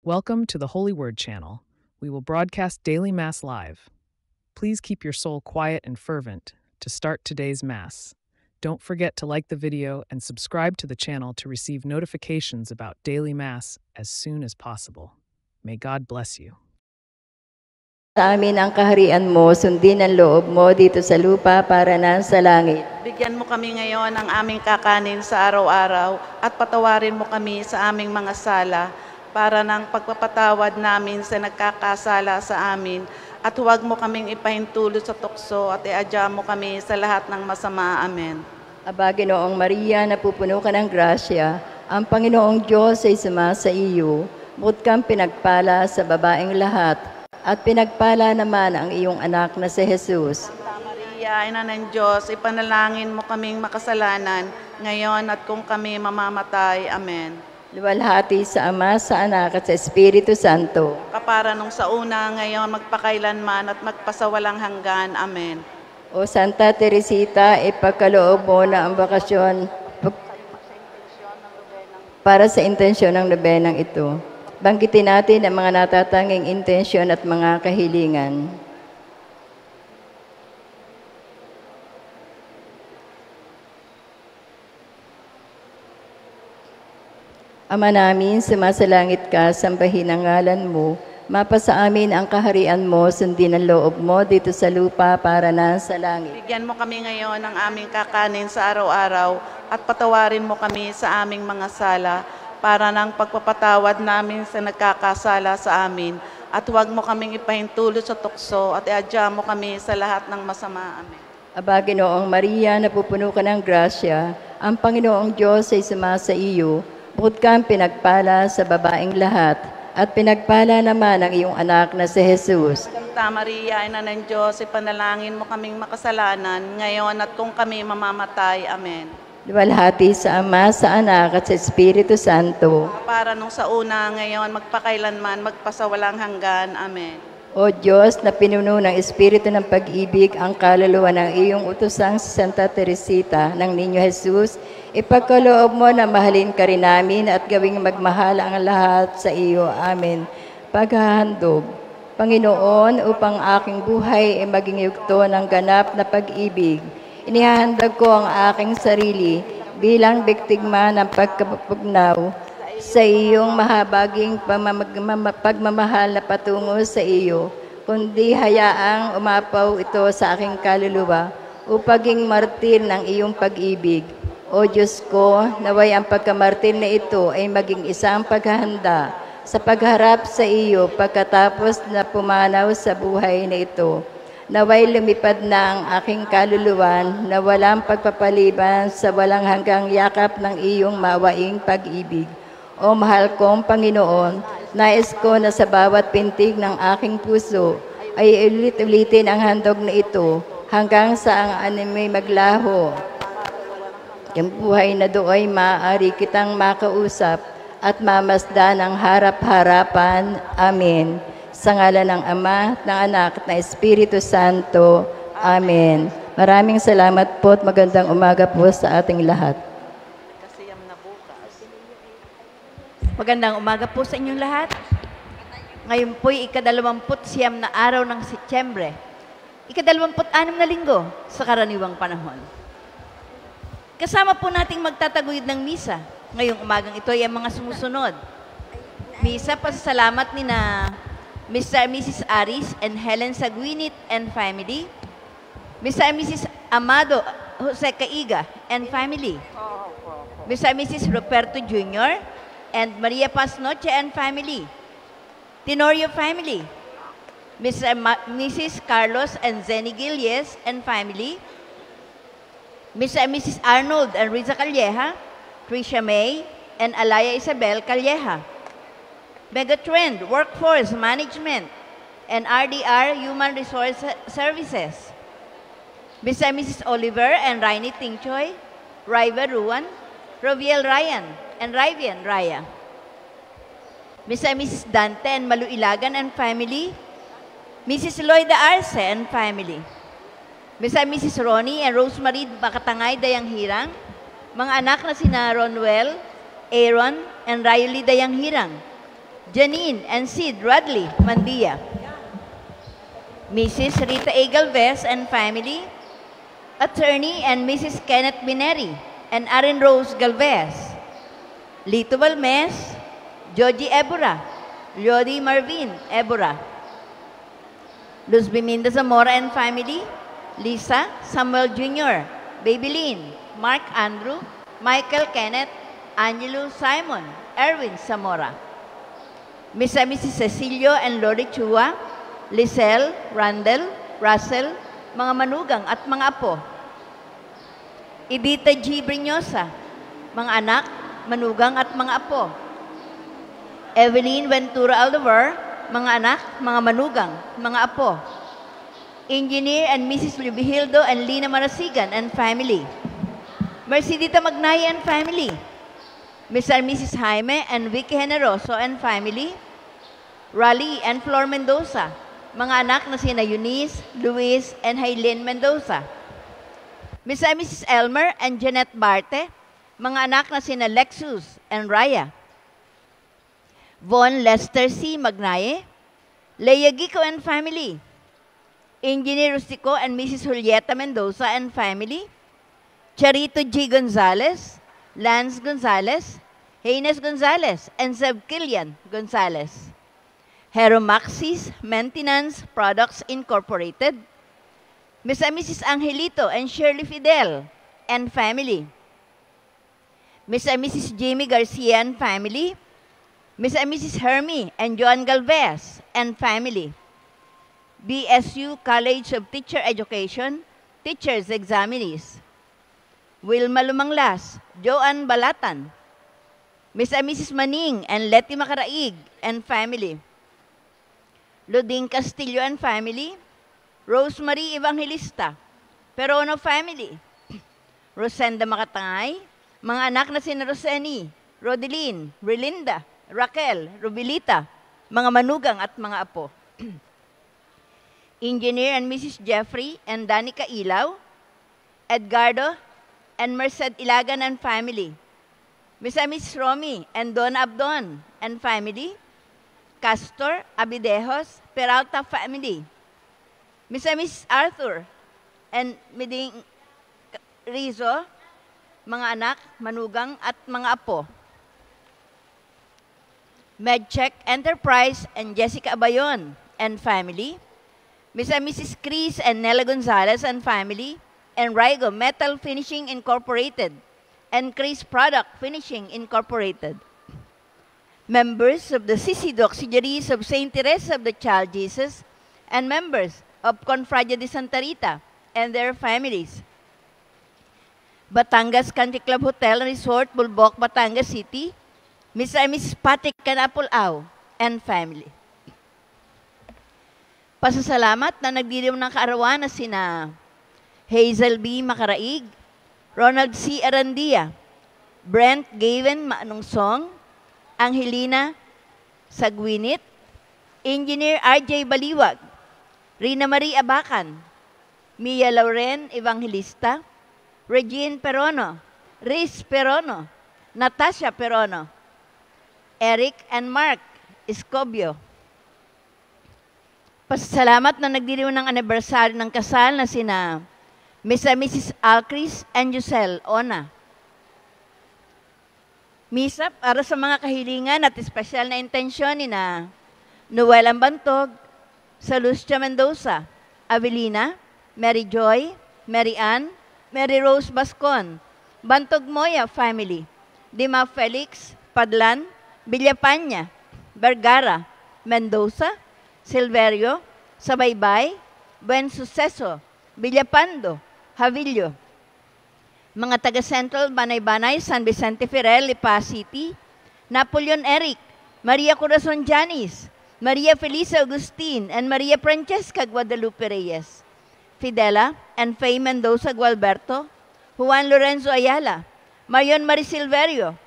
Welcome to the Holy Word channel. We will broadcast daily Mass live. Please keep your soul quiet and fervent to start today's Mass. Don't forget to like the video and subscribe to the channel to receive notifications about daily Mass as soon as possible. May God bless you. Sa amin ang kaharian mo, sundin ang loob mo dito sa lupa para na sa langit. Bigyan mo kami ngayon ng aming kakanin sa araw-araw at patawarin mo kami sa aming mga sala para ng pagpapatawad namin sa nagkakasala sa amin at huwag mo kaming ipahintulot sa tukso at iadya mo kami sa lahat ng masama. Amen. Aba, Ginoong Maria, napupuno ka ng grasya, ang Panginoong Diyos ay sumasa iyo. Bukod kang pinagpala sa babaeng lahat, at pinagpala naman ang iyong anak na si Jesus. Santa Maria, Ina ng Diyos, ipanalangin mo kaming makasalanan ngayon at kung kami mamamatay. Amen. Luwalhati sa Ama, sa Anak, at sa Espiritu Santo. Kapara nung sa una, ngayon, magpakailanman at magpasawalang hanggan. Amen. O Santa Teresita, ipagkaloob mo na ang bakasyon para sa intensyon ng nobenang ito. Banggitin natin ang mga natatanging intensyon at mga kahilingan. Ama namin, sumasalangit ka, sambahin ang ngalan mo. Mapasa amin ang kaharian mo, sundin ang loob mo dito sa lupa para na sa langit. Bigyan mo kami ngayon ng aming kakanin sa araw-araw at patawarin mo kami sa aming mga sala para ng pagpapatawad namin sa nagkakasala sa amin at huwag mo kaming ipahintulot sa tukso at iadya mo kami sa lahat ng masama. Amen. Aba, Ginoong Maria, napupuno ka ng grasya, ang Panginoong Diyos ay sumasa iyo. Bukod kang pinagpala sa babaeng lahat, at pinagpala naman ang iyong anak na si Jesus. Santa Maria, Ina ng Diyos, ipanalangin mo kaming makasalanan ngayon at kung kami mamamatay. Amen. Luwalhati sa Ama, sa Anak, at sa Espiritu Santo. Para nung sa una, ngayon, magpakailanman, magpasawalang hanggan. Amen. O Diyos, na pinuno ng Espiritu ng pag-ibig ang kaluluwa ng iyong utosang si Santa Teresita ng Niño Jesus, ipagkaloob mo na mahalin ka rin namin at gawing magmahal ang lahat sa iyo. Amen. Paghahandog, Panginoon, upang aking buhay ay maging yugto ng ganap na pag-ibig, inihahandog ko ang aking sarili bilang biktigma ng pagkapugnaw sa iyong mahabaging pagmamahal na patungo sa iyo, kundi hayaang umapaw ito sa aking kaluluwa upaging martir ng iyong pag-ibig. O Diyos ko, naway ang pagkamartir na ito ay maging isang paghahanda sa pagharap sa iyo pagkatapos na pumanaw sa buhay na ito. Naway lumipad na ang aking kaluluwan na walang pagpapaliban sa walang hanggang yakap ng iyong mawaing pag-ibig. O mahal kong Panginoon, nais ko na sa bawat pintig ng aking puso ay ulit-ulitin ang handog na ito hanggang sa ang animoy maglaho. Yung buhay na do'y maaari kitang makausap at mamasdan ang harap-harapan. Amen. Sa ngalan ng Ama, ng Anak, at ng Espiritu Santo. Amen. Maraming salamat po at magandang umaga po sa ating lahat. Magandang umaga po sa inyong lahat. Ngayon po'y ika-29 na araw ng Setyembre. Ika-26 na linggo sa karaniwang panahon. Kasama po nating magtataguyod ng misa. Ngayong umagang ito ay ang mga sumusunod. Misa, pasasalamat ni na Mr. and Mrs. Aris and Helen Saguinit and family. Mr. and Mrs. Amado Jose Caiga and family. Mr. and Mrs. Roberto Jr. and Maria Paz Noche and family. Tenorio family. Mr. and Mrs. Carlos and Zenny Gilles and family. Mr. and Mrs. Arnold and Riza Calleja, Tricia May, and Alaya Isabel Calleja. Megatrend, Workforce Management, and RDR Human Resource Services. Mr. and Mrs. Oliver and Rainy Tingchoy, River Ruan, Roviel Ryan, and Rivian Raya. Mr. and Mrs. Dante and Malu Ilagan and family. Mrs. Loida Arce and family. Mr. and Mrs. Ronnie and Rosemary Makatangay Dayang Hirang. Mga anak na sina Ronwell, Aaron, and Riley Dayang Hirang. Janine and Sid Radley Mandia. Mrs. Rita A. Galvez and family, Attorney and Mrs. Kenneth Bineri and Aaron Rose Galvez. Lito Balmes, Joji Ebora, Jody Marvin Ebora. Luz Biminda Zamora and family, Lisa Samuel Jr., Babylin, Mark Andrew, Michael Kenneth, Angelo Simon, Erwin Zamora. Miss and Mrs. Cecilio and Lori Chua, Lisel, Randall, Russell, mga manugang at mga apo. Edita G. Brinyosa, mga anak, manugang at mga apo. Evelyn Ventura Aldevar, mga anak, mga manugang, mga apo. Engineer and Mrs. Lubihildo and Lina Marasigan and family. Mercedita Magnay and family. Mr. and Mrs. Jaime and Vicky Generoso and family. Raleigh and Flor Mendoza, mga anak na sina Eunice, Luis, and Haylene Mendoza. Mr. and Mrs. Elmer and Jeanette Barte, mga anak na sina Lexus and Raya. Von Lester C. Magnaye, Leia Gico and family. Engineer Rustico and Mrs. Julieta Mendoza and family. Charito G. Gonzalez, Lance Gonzalez, Haynes Gonzalez, and Zeb Kilian Gonzalez. Heromaxis Maintenance Products Incorporated. Ms. and Mrs. Angelito and Shirley Fidel and family. Ms. and Mrs. Jamie Garcia and family. Ms. and Mrs. Hermie and Joan Galvez and family. BSU College of Teacher Education, Teachers Examinees. Wilma Lumanglas, Joanne Balatan. Ms. and Mrs. Maning and Letty Macaraig and family. Luding Castillo and family. Rosemary Evangelista, Perono family. Rosenda Makatangay, mga anak na sina Roseni, Rodeline, Relinda, Raquel, Rubilita, mga manugang at mga apo. Engineer and Mrs. Jeffrey and Danica Ilaw, Edgardo and Merced Ilagan and family. Miss and Mrs. Romy and Don Abdon and family. Castor Abidejos, Peralta family. Miss and Mrs. Arthur and Miding Rizo, mga anak, manugang at mga apo. Medcheck Enterprise and Jessica Abayon and family. Miss and Mrs. Chris and Nela Gonzalez and family. And Rigo Metal Finishing Incorporated and Chris Product Finishing Incorporated. Members of the CC Auxiliaries of St. Teresa of the Child Jesus and members of Confradia de Santa Rita and their families. Batangas Country Club Hotel and Resort, Bulbok, Batangas City, Mr. and Mrs. Patrick Canapulao and family. Pasasalamat na nagdiriw ng kaarawan na sina Hazel B. Macaraig, Ronald C. Arandia, Brent Gavin Manungsong, Angelina Sagwinit, Engineer R.J. Baliwag, Rina Marie Abacan, Mia Lauren Evangelista, Regine Perono, Riz Perono, Natasha Perono, Eric and Mark Escobio. Pasalamat na nagdiriw ng anibersaryo ng kasal na sina Miss and Mrs. Alcris and Giselle Ona. Misa, para sa mga kahilingan at espesyal na intensyon ni na Noel Ambantog, Salustia Mendoza, Avelina, Mary Joy, Mary Ann, Mary Rose Bascon, Bantog Moya family, Dima Felix, Padlan, Villapanya, Vergara, Mendoza, Silverio, Sabaybay, Buen Suceso, Villapando, Havillo. Mga taga Central, Banay-Banay, San Vicente Ferrer, Lipa City, Napoleon Eric, Maria Corazon Janis, Maria Felisa Agustin, and Maria Francesca Guadalupe Reyes, Fidela and Faye Mendoza Gualberto, Juan Lorenzo Ayala, Marion Marie Silverio,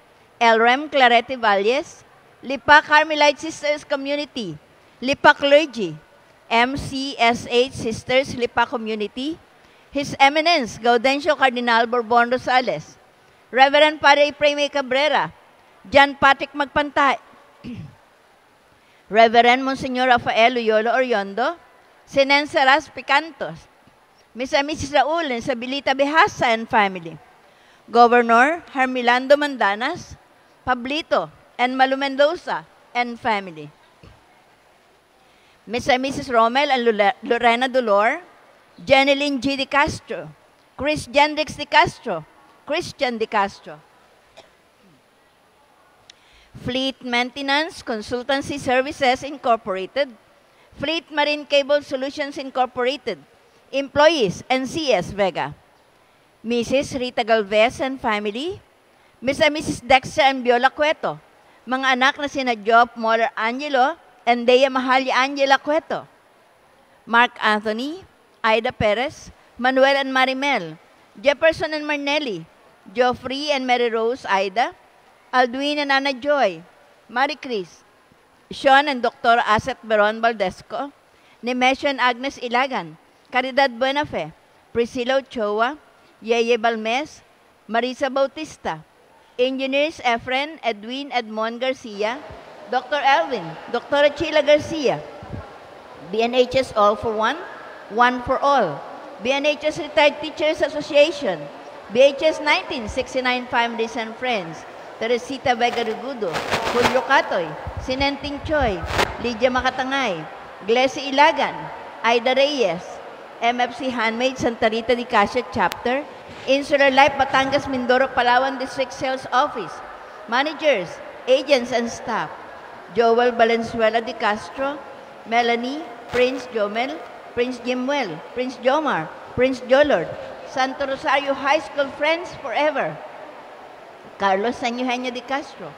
Elrem Clarete Valles, Lipa Carmelite Sisters Community, Lipa Clergy, MCSH Sisters Lipa Community, His Eminence Gaudencio Cardinal Bourbon Rosales, Reverend Padre Prime Cabrera, John Patrick Magpantay, Reverend Monsignor Rafael Loyola Oriondo, Sinenceras Picantos, Ms. and Mrs. Raul and Sabilita Behasa and family, Governor Hermilando Mandanas, Pablito and Malu Mendoza and family, Ms. and Mrs. Romel and Lorena Dolor, Jeneline G. De Castro, Chris Jendrix De Castro, Christian De Castro, Fleet Maintenance Consultancy Services Incorporated, Fleet Marine Cable Solutions Incorporated, employees NCS Vega, Mrs. Rita Galvez and family, Ms. and Mrs. Dexter and Biola Cueto, mga anak na sina Job Moller Angelo and Dea Mahalia Angela Cueto, Mark Anthony, Aida Perez, Manuel and Marimel, Jefferson and Marnelli, Geoffrey and Mary Rose Aida, Aldwin and Ana Joy, Marie Chris, Sean and Dr. Asset Beron Valdesco, Nemesio and Agnes Ilagan, Caridad Buenafe, Priscilla Ochoa, Yeye Balmes, Marisa Bautista, Engineers Efren Edwin Edmond Garcia, Dr. Elvin, Dr. Chila Garcia, BNHS All for One, One for All, BNHS Retired Teachers Association, BHS 1969 Families and Friends, Teresita Vega Regudo, Julio Catoy, Sinenting Choi, Lydia Makatangay, Glessy Ilagan, Aida Reyes, MFC Handmaid Santa Rita de Casia Chapter, Insular Life Batangas Mindoro Palawan District Sales Office, Managers, Agents and Staff, Joel Valenzuela de Castro, Melanie, Prince Jomel, Prince Jimwell, Prince Jomar, Prince Jolord, Santo Rosario High School Friends Forever, Carlos San Eugenio de Castro,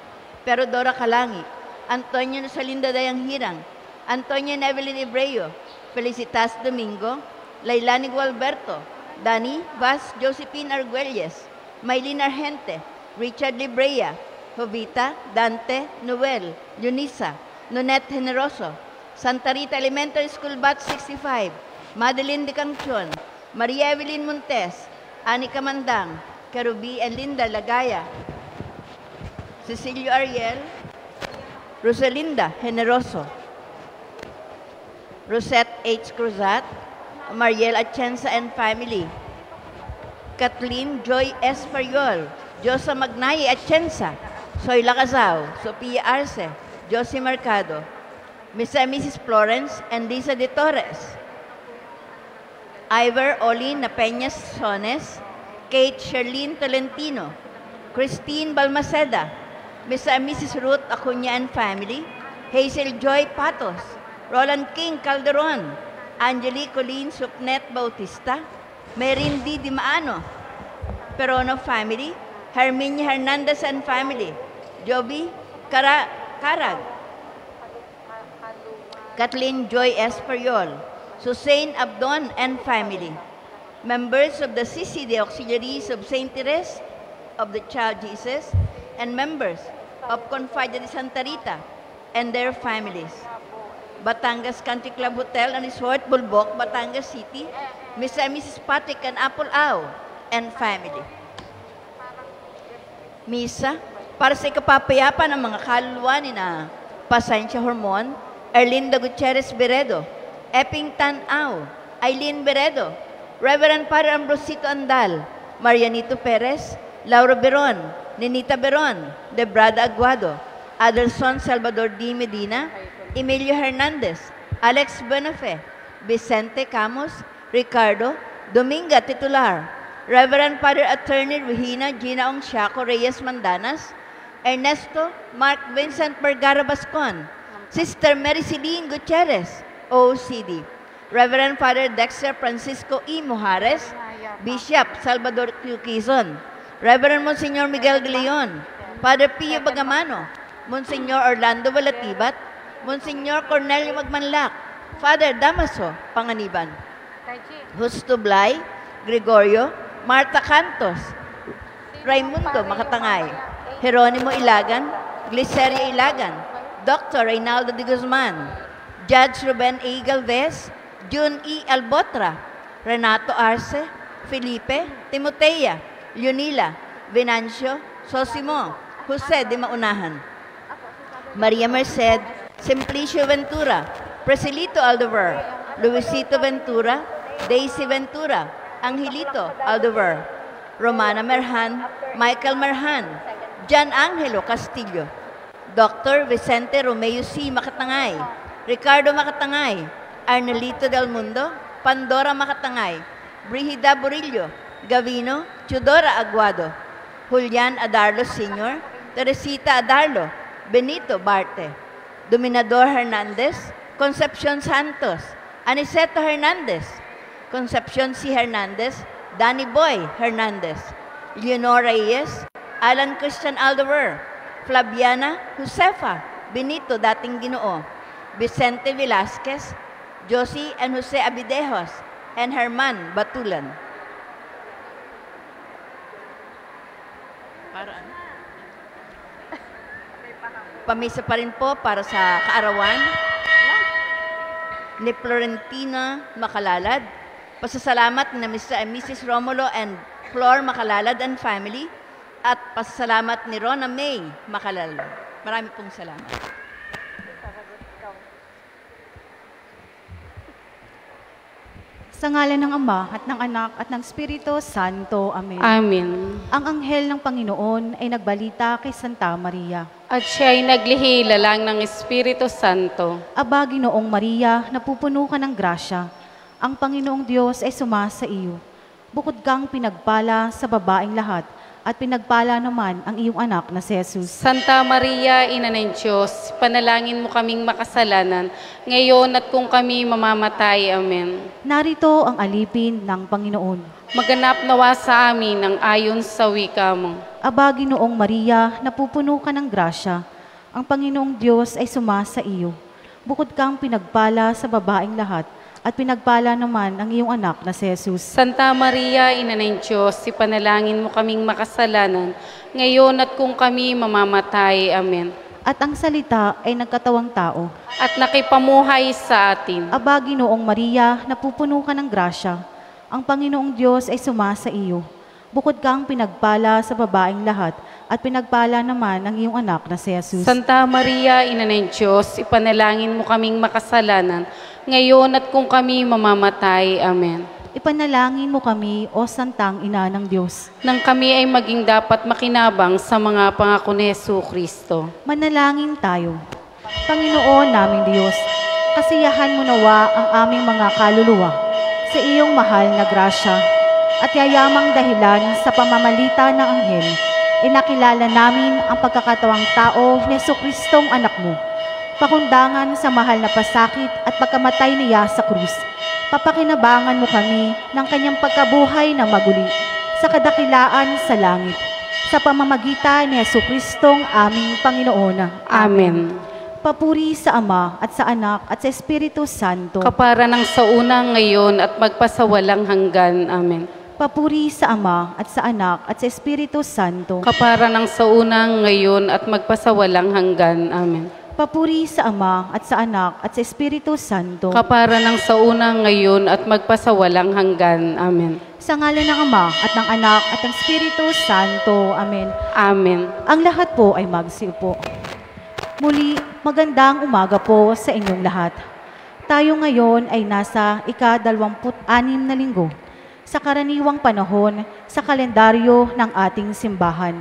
Perodora Calangi, Antonio Salinda Dayang Hirang, Antonio and Evelyn Ebreo, Felicitas Domingo, Lailani Gualberto, Dani Vaz Josephine Arguelles, Maylin Argente, Richard Librea, Jovita, Dante, Noel, Eunice, Nonette Generoso, Santa Rita Elementary School Batch 65, Madeline de Canchon, Maria Evelyn Montes, Anika Mandang, Kerubi and Linda Lagaya, Cecilio Ariel, Rosalinda Generoso, Rosette H. Cruzat, Mariel Atienza and family, Kathleen Joy S. Fariol, Josa Magnaye Atienza, Soy Lacazao, Sophia Arce, Josie Mercado, Ms. and Mrs. Florence and Lisa de Torres, Iver Olin Napeñas Sones, Kate Sherlyn Tolentino, Christine Balmaceda, Ms. and Mrs. Ruth Acuña and family, Hazel Joy Patos, Roland King Calderon, Angelique Colleen Supnet Bautista, Merin D. Dimaano, Perono family, Herminia Hernandez and family, Joby Carag, Kathleen Joy Esperiol, Susain Abdon and family, members of the CCD Auxiliaries of St. Therese of the Child Jesus, and members of Confide de Santa Rita and their families, Batangas Country Club Hotel and Resort, Bulbok, Batangas City, Ms. and Mrs. Patrick and Apple Au and family. Misa, para sa ikapapayapa ng mga kaluluwa ni na Pasensya Hormon, Erlinda Gutierrez Beredo, Epping Tan Au, Eileen Beredo, Reverend Father Ambrosito Andal, Marianito Perez, Laura Beron, Ninita Beron, Debrada Aguado, Adelson Salvador D. Medina, Emilio Hernandez, Alex Benafe, Vicente Camus, Ricardo, Dominga Titular, Reverend Father Attorney Regina Gina Ongsiaco Reyes Mandanas, Ernesto Mark Vincent Vergara Bascon, Sister Mary Celine Gutierrez, OCD, Reverend Father Dexter Francisco E. Mojares, Bishop Salvador Q. Quizon, Reverend Monsignor Miguel de Leon, Father Pio Bagamano, Monsignor Orlando Valatibat, Monsignor Cornelio Magmanlak, Father Damaso Panganiban, Justo Blay, Gregorio, Marta Cantos, Raimundo Makatangay, Jeronimo Ilagan, Gliceria Ilagan, Dr. Reynaldo de Guzman, Judge Ruben A. Galvez, June E. Albotra, Renato Arce, Felipe, Timotea, Leonila, Venancio, Sosimo, Jose de Maunahan, Maria Merced, Simplicio Ventura, Presilito Aldover, Luisito Ventura, Daisy Ventura, Angelito Aldover, Romana Merhan, Michael Merhan, Jan Angelo Castillo, Dr. Vicente Romeo C. Makatangay, Ricardo Makatangay, Arnelito Del Mundo, Pandora Makatangay, Brigida Burillo, Gavino, Chudora Aguado, Julian Adarlo Sr., Teresita Adarlo, Benito Barte, Dominador Hernandez, Concepcion Santos, Aniceto Hernandez, Concepcion C. Hernandez, Danny Boy Hernandez, Leonor Reyes, Alan Christian Aldover, Flaviana Josefa Benito Dating Ginoo, Vicente Velasquez, Josie and Jose Abidejos, and Herman Batulan. Pamisa pa rin po para sa kaarawan ni Florentina Makalalad. Pasasalamat na Mr. and Mrs. Romulo and Flor Makalalad and family. At pasasalamat ni Rona May Makalalad. Marami pong salamat. Sa ngalan ng Ama at ng Anak at ng Espiritu Santo. Amen. Amen. Ang anghel ng Panginoon ay nagbalita kay Santa Maria. At siya ay naglihila lang ng Espiritu Santo. Aba, Ginoong Maria, napupuno ka ng grasya. Ang Panginoong Diyos ay sumasa iyo. Bukod kang pinagpala sa babaeng lahat, at pinagpala naman ang iyong anak na si Jesus. Santa Maria, Ina ng Diyos, panalangin mo kaming makasalanan, ngayon at kung kami mamamatay. Amen. Narito ang alipin ng Panginoon. Maganap nawa sa amin ang ayon sa wika mo. Aba, Ginoong Maria, napupuno ka ng grasya. Ang Panginoong Diyos ay sumasa iyo. Bukod kang pinagpala sa babaeng lahat, at pinagpala naman ang iyong anak na si Jesus. Santa Maria, Ina ng Diyos, ipanalangin mo kaming makasalanan, ngayon at kung kami mamamatay. Amen. At ang salita ay nagkatawang tao. At nakipamuhay sa atin. Aba, Ginoong Maria, napupuno ka ng grasya. Ang Panginoong Diyos ay sumasa iyo. Bukod kang pinagpala sa babaeng lahat, at pinagpala naman ang iyong anak na si Jesus. Santa Maria, Ina ng Diyos, ipanalangin mo kaming makasalanan, ngayon at kung kami mamamatay. Amen. Ipanalangin mo kami, O Santang Ina ng Diyos. Nang kami ay maging dapat makinabang sa mga pangako ni Jesucristo. Manalangin tayo. Panginoon naming Diyos, kasiyahan mo nawa ang aming mga kaluluwa sa iyong mahal na grasya, at yayamang dahilan sa pamamalita ng anghel, inakilala namin ang pagkakatawang tao ni Jesucristong anak mo, pakundangan sa mahal na pasakit at pagkamatay niya sa krus. Papakinabangan mo kami ng kanyang pagkabuhay na maguli sa kadakilaan sa langit, sa pamamagitan ni Jesucristong aming Panginoon. Amen. Papuri sa Ama at sa Anak at sa Espiritu Santo. Kapara ng sa unang ngayon at magpasawalang hanggan. Amen. Papuri sa Ama at sa Anak at sa Espiritu Santo. Kapara ng sa unang ngayon at magpasawalang hanggan. Amen. Papuri sa Ama at sa Anak at sa Espiritu Santo. Kapara ng sa unang ngayon at magpasawalang hanggan. Amen. Sa ngalan ng Ama at ng Anak at ng Espiritu Santo. Amen. Amen. Ang lahat po ay magsiupo. Muli, magandang umaga po sa inyong lahat. Tayo ngayon ay nasa ika-26 na linggo sa karaniwang panahon sa kalendaryo ng ating simbahan.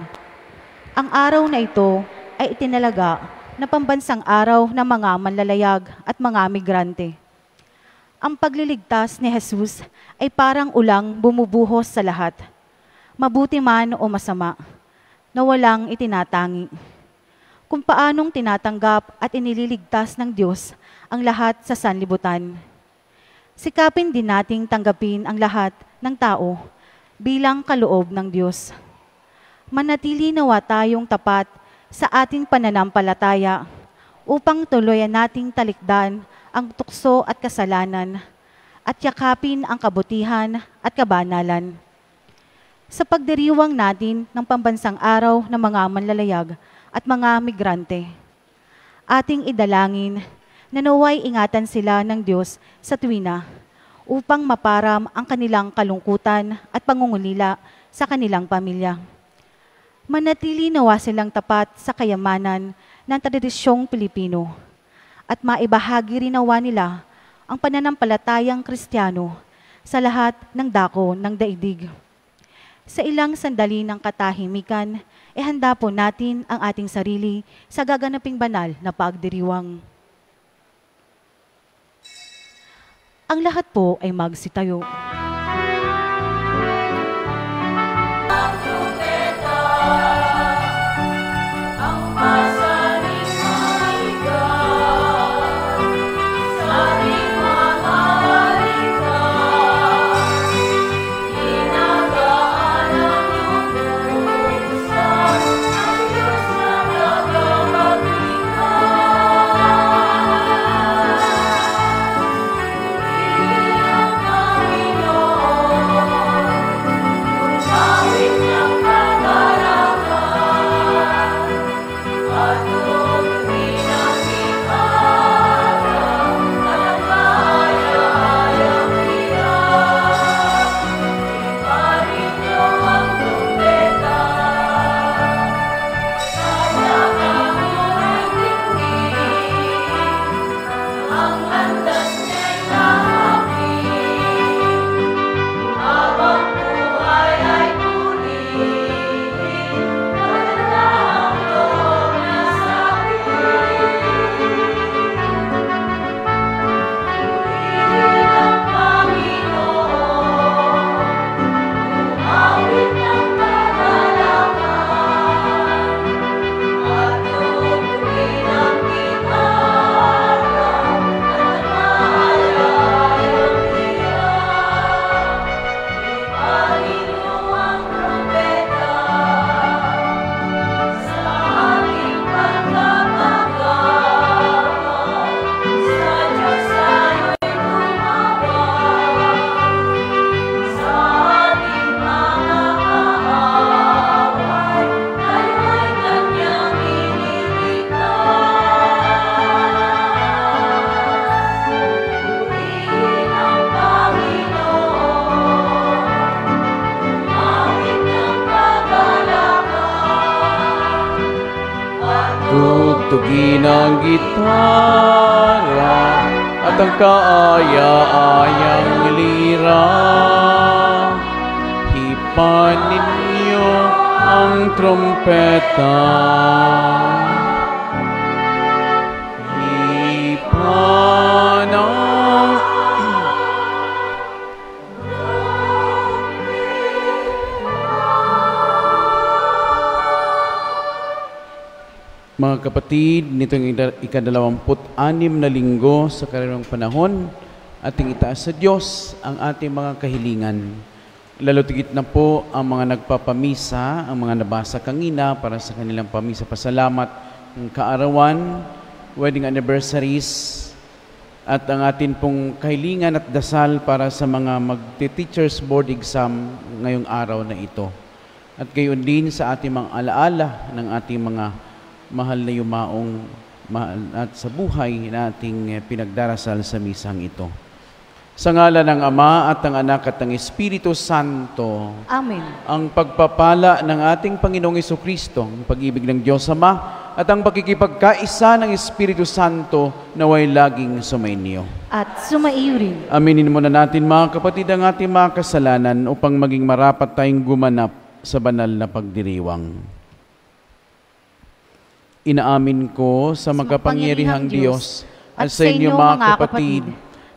Ang araw na ito ay itinalaga na pambansang araw ng mga manlalayag at mga migrante. Ang pagliligtas ni Jesus ay parang ulang bumubuhos sa lahat, mabuti man o masama, na walang itinatangi. Kung paanong tinatanggap at inililigtas ng Diyos ang lahat sa sanlibutan. Sikapin din nating tanggapin ang lahat ng tao bilang kaloob ng Diyos. Manatili nawa tayong tapat sa ating pananampalataya upang tuluyan nating talikdan ang tukso at kasalanan at yakapin ang kabutihan at kabanalan. Sa pagdiriwang natin ng pambansang araw ng mga manlalayag at mga migrante, ating idalangin na naway ingatan sila ng Diyos sa tuwina upang maparam ang kanilang kalungkutan at pangungulila sa kanilang pamilya. Manatili nawa silang tapat sa kayamanan ng tradisyong Pilipino at maibahagi rin nawa nila ang pananampalatayang Kristiyano sa lahat ng dako ng daigdig. Sa ilang sandali ng katahimikan, handa po natin ang ating sarili sa gaganaping banal na pagdiriwang. Ang lahat po ay magsitayo. Tugtugin ang gitara at ang kaaya-ayang lira. Hipan ninyo ang trompeta. Hipan ang mga kapatid, nitong ika-26 na linggo sa karaniwang panahon, ating itaas sa Diyos ang ating mga kahilingan. Lalo tigit na po ang mga nagpapamisa, ang mga nabasa kanina para sa kanilang pamisa pasalamat ng kaarawan, wedding anniversaries, at ang atin pong kahilingan at dasal para sa mga magte-teachers board exam ngayong araw na ito. At gayon din sa ating mga alaala ng ating mga mahal na yumaong at sa buhay na ating pinagdarasal sa misang ito. Sa ngalan ng Ama at ng Anak at ng Espiritu Santo. Amen. Ang pagpapala ng ating Panginoong Jesucristo, ang pag-ibig ng Diyos Ama, at ang pakikipagkaisa ng Espiritu Santo naway laging sumainyo. At sumaiyo rin. Aminin muna natin mga kapatid ang ating mga kasalanan upang maging marapat tayong gumanap sa banal na pagdiriwang. Inaamin ko sa makapangyarihang Diyos at sa inyo mga kapatid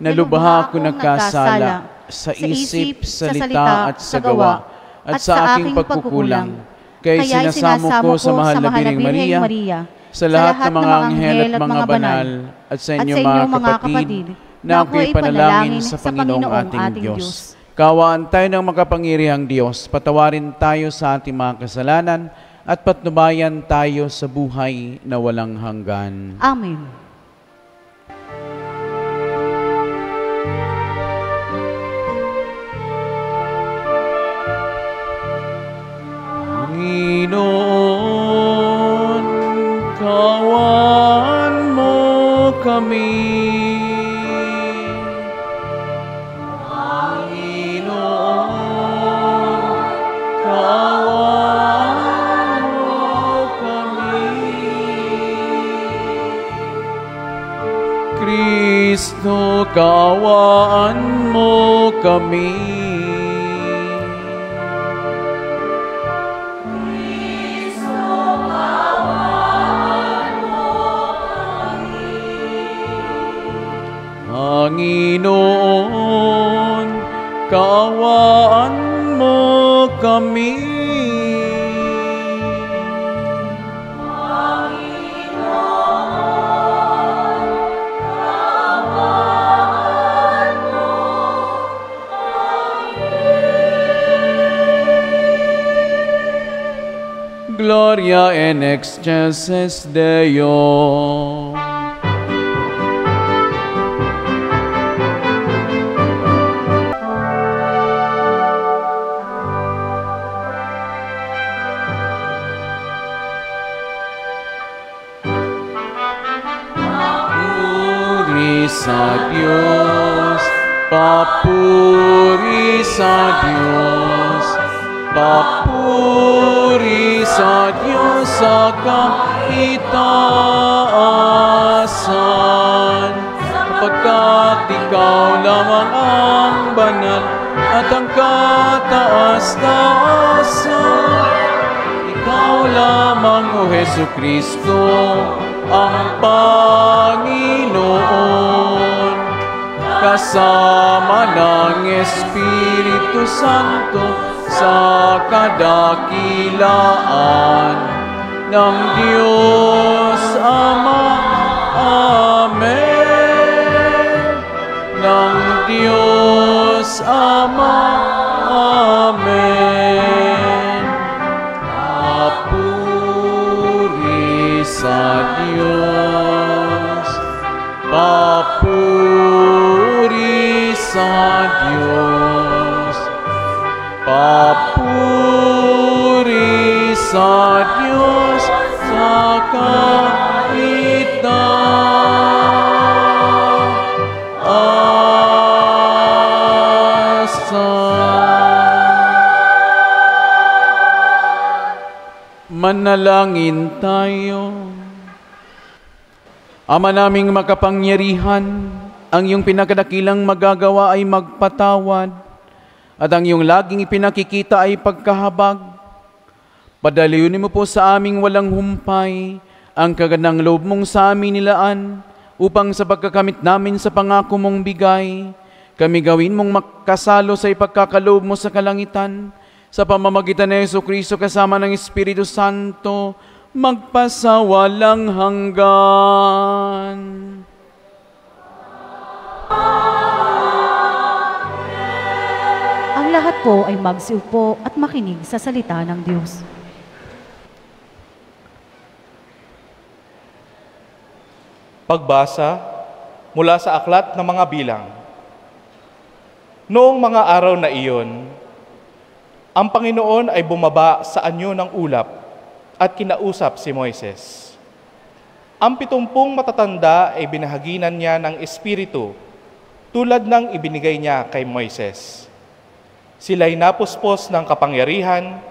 na lubha ako nagkasala sa isip, salita at sa gawa at sa aking pagkukulang. Kaya sinasamo ko sa mahal na Birheng Maria, sa lahat ng mga anghel at mga banal, at sa inyo mga kapatid na ako'y panalangin sa Panginoong ating Diyos. Kawaan tayo ng makapangyarihang Diyos, patawarin tayo sa ating mga kasalanan, at patnubayan tayo sa buhay na walang hanggan. Amen. Panginoon, kawan mo kami. kaawaan mo kami. Panginoon, kaawaan mo kami. Gloria in excelsis Deo. Sa Diyos, papuri sa Diyos, papuri sa Diyos sa kaitaasan, sapagkat ikaw lamang ang banal at ang kataas-taasan. Ikaw lamang, O Jesucristo, ang Panginoon, kasama ng Espiritu Santo sa kadakilaan ng Diyos Ama. Amen. Ng Diyos Ama. Amen. Papuri sa Diyos, papuri sa Diyos, papuri sa Diyos sa kaitaasan. Manalangin tayo. Ama naming makapangyarihan, ang iyong pinakadakilang magagawa ay magpatawad, at ang iyong laging ipinakikita ay pagkahabag. Padaluyunin mo po sa aming walang humpay ang kagandang loob mong sa amin nilaan, upang sa pagkakamit namin sa pangako mong bigay, kami gawin mong makasalo sa ipagkakaloob mo sa kalangitan, sa pamamagitan ni Jesucristo kasama ng Espiritu Santo, magpasawalang hanggan. Ang lahat po ay magsiupo at makinig sa salita ng Diyos. Pagbasa mula sa aklat ng mga bilang. Noong mga araw na iyon, ang Panginoon ay bumaba sa anyo ng ulap at kinausap si Moises. Ang 70 matatanda ay binahaginan niya ng Espiritu tulad ng ibinigay niya kay Moises. Sila'y napuspos ng kapangyarihan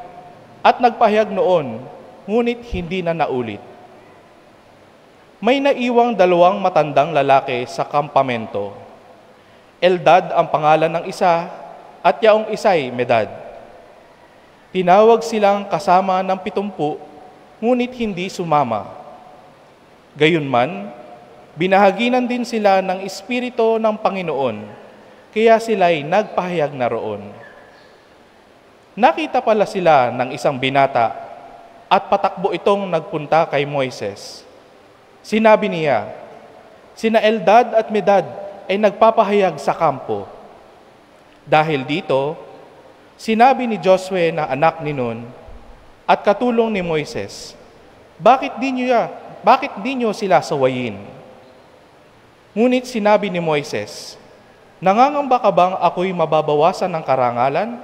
at nagpahayag noon, ngunit hindi na naulit. May naiwang 2 matandang lalaki sa kampamento. Eldad ang pangalan ng isa at yaong isa'y Medad. Tinawag silang kasama ng 70, ngunit hindi sumama. Gayunman, binahaginan din sila ng Espiritu ng Panginoon, kaya sila'y nagpahayag na roon. Nakita pala sila ng isang binata at patakbo itong nagpunta kay Moises. Sinabi niya, sina Eldad at Medad ay nagpapahayag sa kampo. Dahil dito, sinabi ni Josue na anak ni Nun at katulong ni Moises, bakit di niyo sila sawayin? Ngunit sinabi ni Moises, nangangamba ka bang ako'y mababawasan ng karangalan?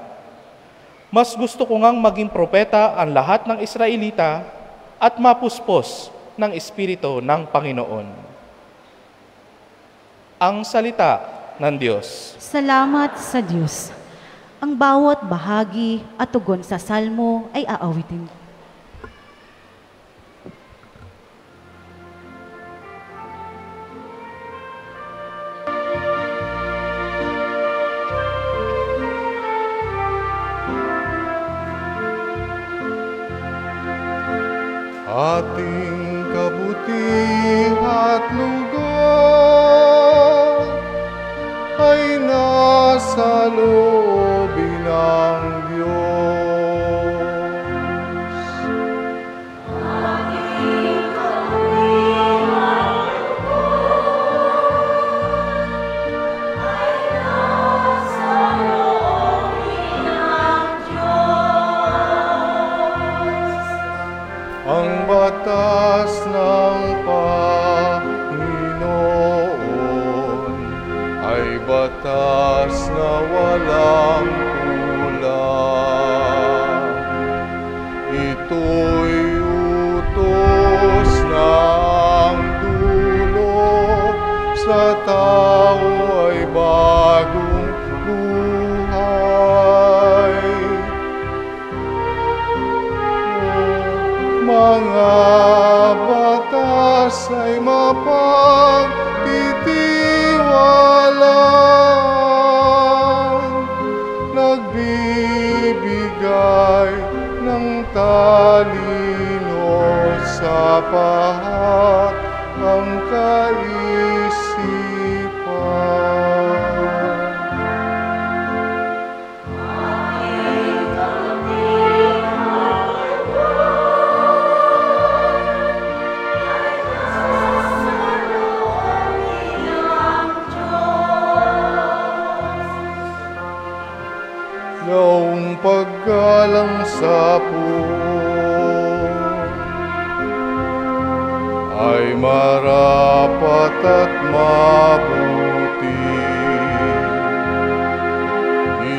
Mas gusto ko ngang maging propeta ang lahat ng Israelita at mapuspos ng Espiritu ng Panginoon. Ang salita ng Diyos. Salamat sa Diyos. Ang bawat bahagi at tugon sa salmo ay aawitin. ating kabuti at lugod ay nasa loobin ng Diyos. Ating kabuti at lugod ay nasa loobin ng Diyos. Ang batas ng Panginoon ay batas na walang kulang. Ito'y utos ng dulo, sa tao ay bagong buhay. Mga batas ay mapagtitiwalaan, nagbibigay ng talino sa pahat ang kaisipan. Noong paggalang sa puon ay marapat at mabuti.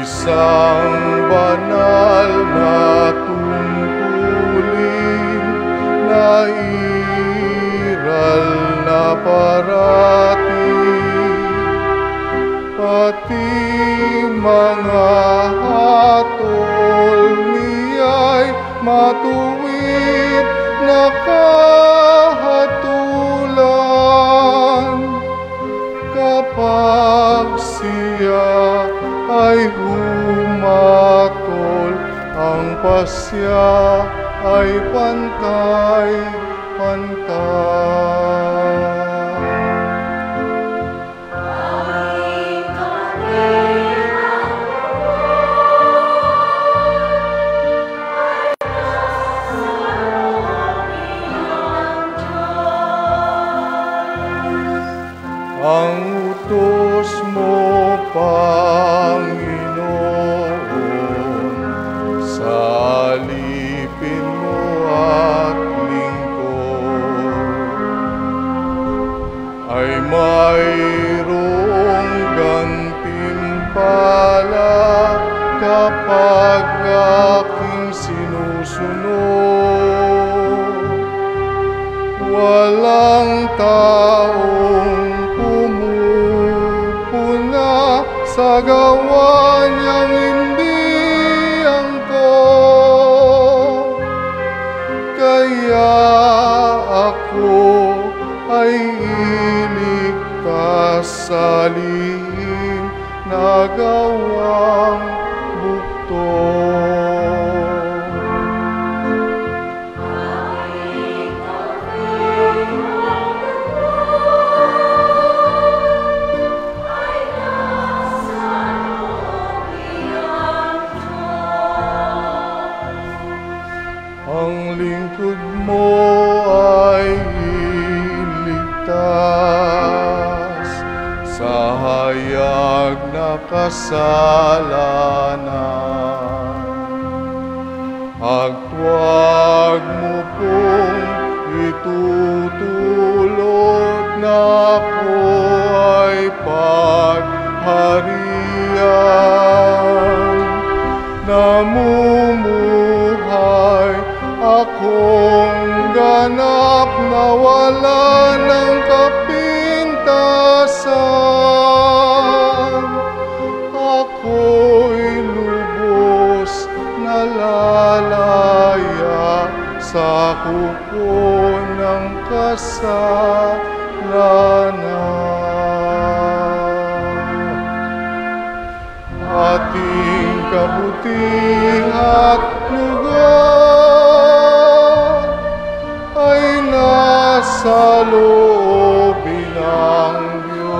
Isang banal na tungkulin na iral na parating, pati mga hatol niya'y matuwid na kahatulan. Kapag siya ay humatol, ang pasya ay pantay-pantay. Ang utos mo, Panginoon, sa alipin mo at lingkod, ay mayroong gantimpala kapag aking sinusunod. Walang taong pumupuna sa gawa niyang hindi angkop. Kaya ako ay iligtas sa lihim na gawang bukto. Ang lingkod mo ay iligtas sa hayag na kasalanan. Agtuwag mo pong itutulot na ako ay pagharian. Namumuhay akong ganap na wala ng kapintasan. Ako'y lubos na lalaya sa kuko ng kasalanan. Ating kabuti at lugod sa loobin ng Diyos.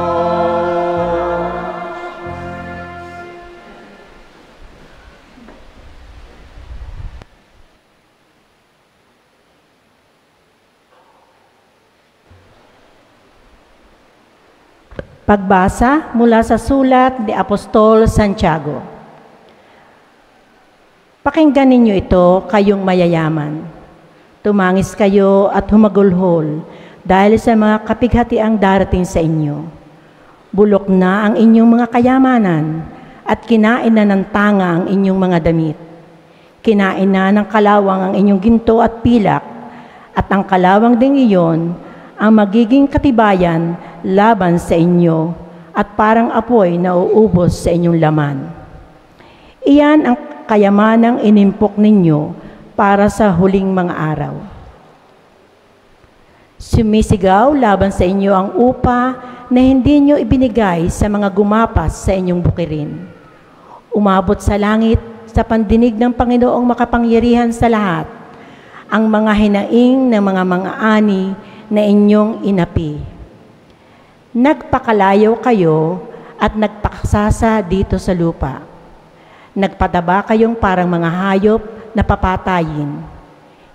Pagbasa mula sa sulat ni Apostol Santiago. Pakinggan ninyo ito, kayong mayayaman. Tumangis kayo at humagulhol dahil sa mga kapighatiang darating sa inyo. Bulok na ang inyong mga kayamanan at kinain na ng tanga ang inyong mga damit. Kinain na ng kalawang ang inyong ginto at pilak, at ang kalawang ding iyon ang magiging katibayan laban sa inyo at parang apoy na uubos sa inyong laman. Iyan ang kayamanang inimpok ninyo para sa huling mga araw. Sumisigaw laban sa inyo ang upa na hindi nyo ibinigay sa mga gumapas sa inyong bukirin. Umabot sa langit sa pandinig ng Panginoong makapangyarihan sa lahat ang mga hinaing ng mga ani na inyong inapi. Nagpakalayo kayo at nagpakasasa dito sa lupa. Nagpadaba kayong parang mga hayop na papatayin.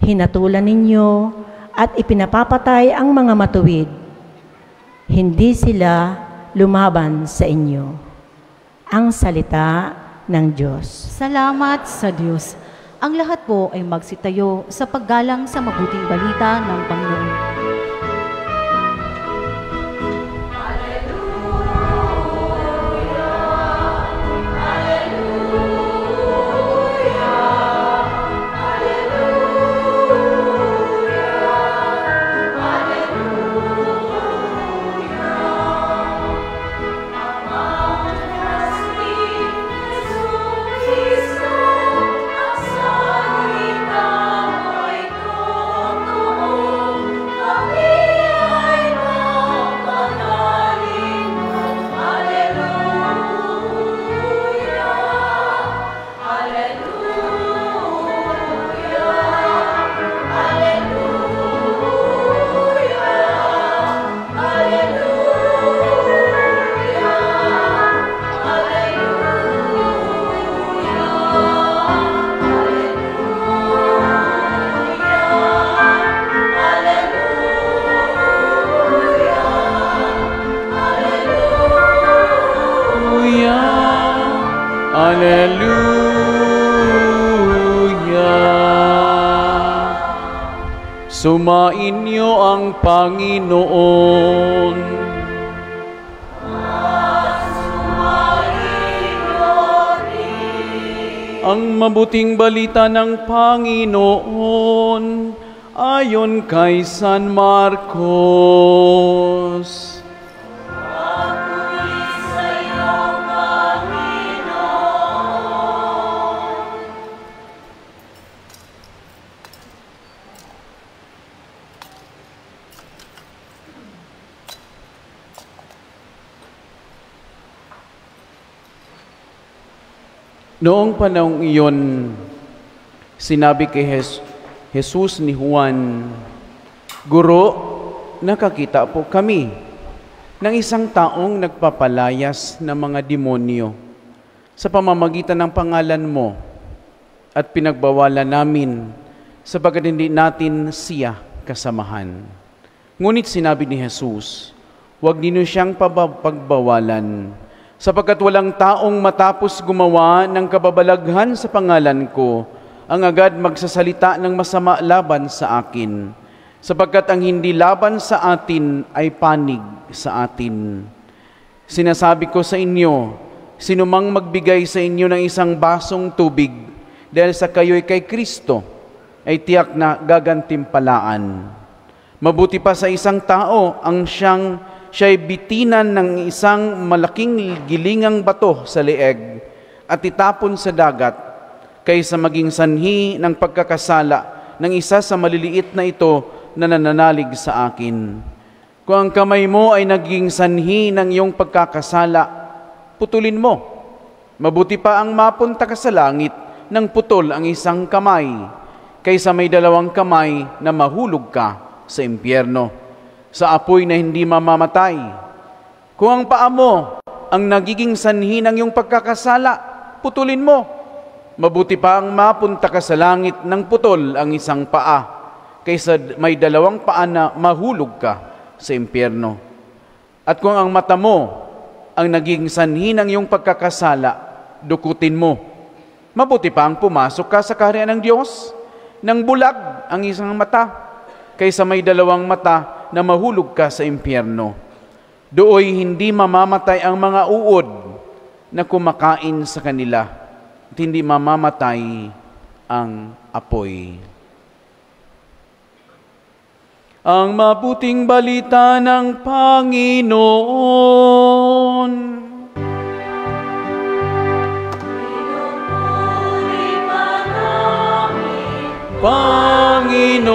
Hinatulan ninyo at ipinapapatay ang mga matuwid. Hindi sila lumaban sa inyo. Ang salita ng Diyos. Salamat sa Diyos. Ang lahat po ay magsitayo sa paggalang sa mabuting balita ng Panginoon. Sumain niyo ang Panginoon. Ang mabuting balita ng Panginoon ayon kay San Marcos. Noong panahong iyon, sinabi kay Jesus ni Juan, "Guro, nakakita po kami ng isang taong nagpapalayas ng mga demonyo sa pamamagitan ng pangalan mo at pinagbawalan namin sapagkat hindi natin siya kasamahan." Ngunit sinabi ni Jesus, "Huwag ninyo siyang pagbawalan, sapagkat walang taong matapos gumawa ng kababalaghan sa pangalan ko, ang agad magsasalita ng masama laban sa akin, sapagkat ang hindi laban sa atin ay panig sa atin. Sinasabi ko sa inyo, sinumang magbigay sa inyo ng isang basong tubig, dahil sa kayo'y kay Kristo, ay tiyak na gagantimpalaan. Mabuti pa sa isang tao ang siya'y bitinan ng isang malaking gilingang bato sa leeg at itapon sa dagat kaysa maging sanhi ng pagkakasala ng isa sa maliliit na ito na nananalig sa akin. Kung ang kamay mo ay naging sanhi ng iyong pagkakasala, putulin mo. Mabuti pa ang mapunta ka sa langit ng putol ang isang kamay kaysa may dalawang kamay na mahulog ka sa impyerno. sa apoy na hindi mamamatay. Kung ang paa mo ang nagiging sanhi ng iyong pagkakasala, putulin mo. Mabuti pa ang mapunta ka sa langit ng putol ang isang paa, kaysa may dalawang paa na mahulog ka sa impyerno. At kung ang mata mo ang naging sanhi ng iyong pagkakasala, dukutin mo. Mabuti pa ang pumasok ka sa kaharian ng Diyos nang bulag ang isang mata, kaysa may dalawang mata na mahulog ka sa impyerno. Dooy hindi mamamatay ang mga uod na kumakain sa kanila, at hindi mamamatay ang apoy. Ang mabuting balita ng Panginoon. Panginoon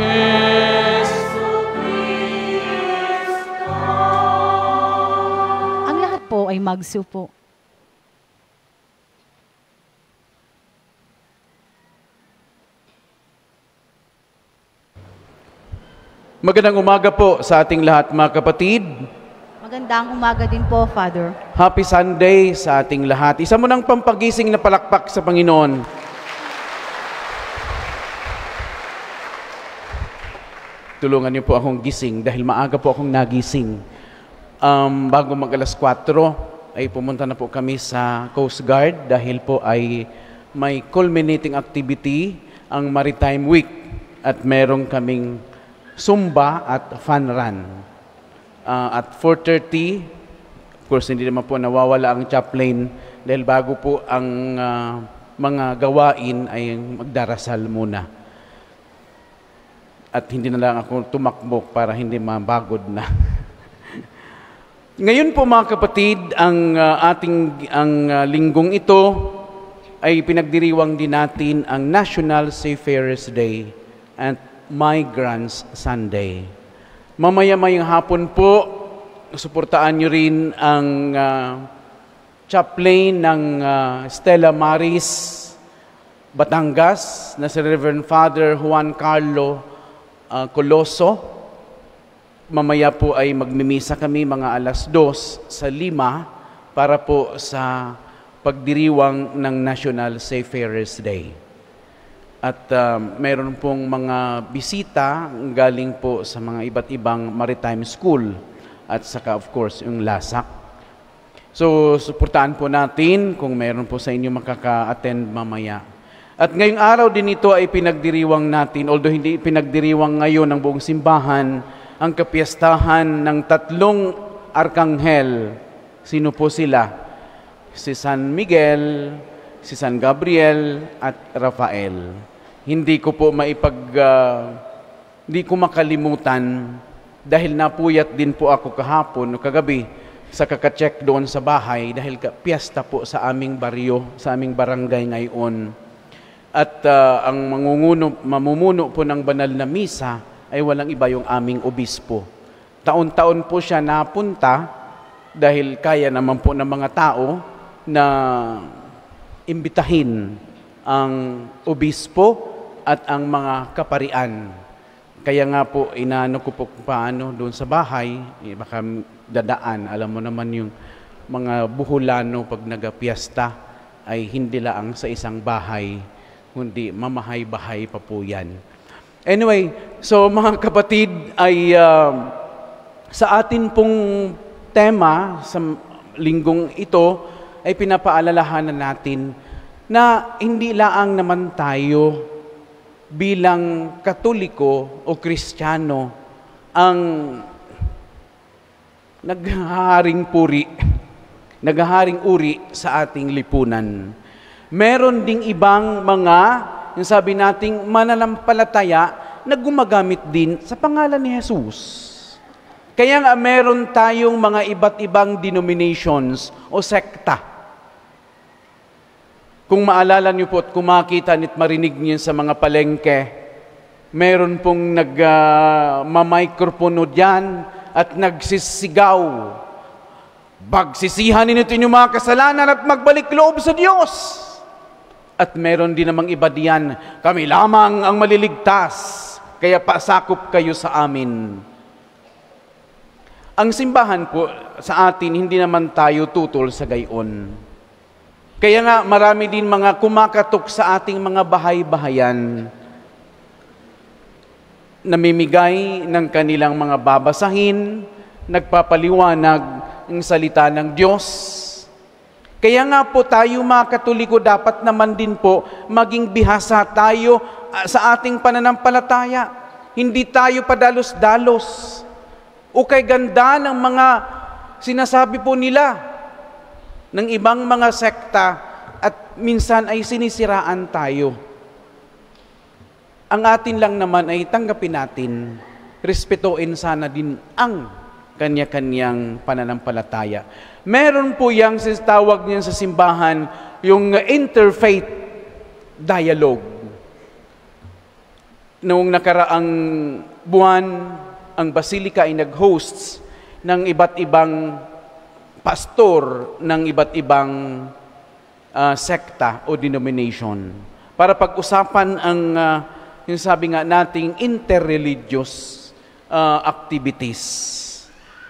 Jesucristo. Ang lahat po ay magsupo. Magandang umaga po sa ating lahat, mga kapatid. Magandang umaga din po, Father. Happy Sunday sa ating lahat. Isa mo ng pampagising na palakpak sa Panginoon. Tulungan niyo po akong gising dahil maaga po akong nagising. Bago mag alas 4 ay pumunta na po kami sa Coast Guard dahil po ay may culminating activity ang Maritime Week at merong kaming Zumba at Fun Run. At 4:30, of course hindi naman po nawawala ang chaplain dahil bago po ang mga gawain ay magdarasal muna. At hindi na lang ako tumakbo para hindi mabagod na. Ngayon po mga kapatid, ang linggong ito ay pinagdiriwang din natin ang National Seafarers Day at Migrants Sunday. Mamaya-mayang hapon po, suportaan nyo rin ang chaplain ng Stella Maris, Batangas, na si Reverend Father Juan Carlo Coloso. Mamaya po ay magmimisa kami mga alas 2 sa Lima para po sa pagdiriwang ng National Seafarers Day. At mayroon pong mga bisita galing po sa mga iba't ibang maritime school at saka of course yung LASAC. So suportahan po natin kung mayroon po sa inyo makaka-attend mamaya. At ngayong araw din ito ay pinagdiriwang natin, although hindi pinagdiriwang ngayon ng buong simbahan, ang kapiyastahan ng 3 arkanghel. Sino po sila? Si San Miguel, si San Gabriel, at Rafael. Hindi ko po hindi ko makalimutan dahil napuyat din po ako kahapon o kagabi sa kakacheck doon sa bahay dahil piyesta po sa aming baryo, sa aming barangay ngayon. At ang mamumuno po ng banal na misa ay walang iba yung aming obispo. Taon-taon po siya napunta dahil kaya naman po ng mga tao na imbitahin ang obispo at ang mga kaparian. Kaya nga po, inaano ko po paano doon sa bahay, baka dadaan. Alam mo naman yung mga Buholano pag nagapiesta ay hindi lang sa isang bahay, kundi mamahay-bahay pa po yan. Anyway, so mga kapatid, ay sa atin pong tema sa linggong ito ay pinapaalalahanan natin na hindi laang naman tayo bilang Katoliko o Kristiyano ang naghaharing uri sa ating lipunan. Meron ding ibang mga, yung sabi nating mananampalataya na gumagamit din sa pangalan ni Jesus. Kaya nga meron tayong mga iba't ibang denominations o sekta. Kung maalala niyo po at kumakita at marinig niyo sa mga palengke, meron pong nagmamikropono diyan at nagsisigaw. Bagsisihan ninyo inyong mga kasalanan at magbalik loob sa Diyos. At meron din namang iba diyan, kami lamang ang maliligtas. kaya pasakop kayo sa amin. Ang simbahan po sa atin, hindi naman tayo tutol sa gayon. Kaya nga marami din mga kumakatok sa ating mga bahay-bahayan, namimigay ng kanilang mga babasahin, nagpapaliwanag ng salita ng Diyos. Kaya nga po tayo mga Katoliko dapat naman din po maging bihasa tayo sa ating pananampalataya. Hindi tayo padalos-dalos o kay ganda ng mga sinasabi po nila ng ibang mga sekta at minsan ay sinisiraan tayo. Ang atin lang naman ay tanggapin natin, respetuin sana din ang kanya-kanyang pananampalataya. Meron po yang tawag niyan sa simbahan, yung interfaith dialogue. Noong nakaraang buwan, ang Basilica ay nag-hosts ng iba't ibang pastor ng iba't ibang sekta o denomination para pag-usapan ang yung sabi nga nating interreligious activities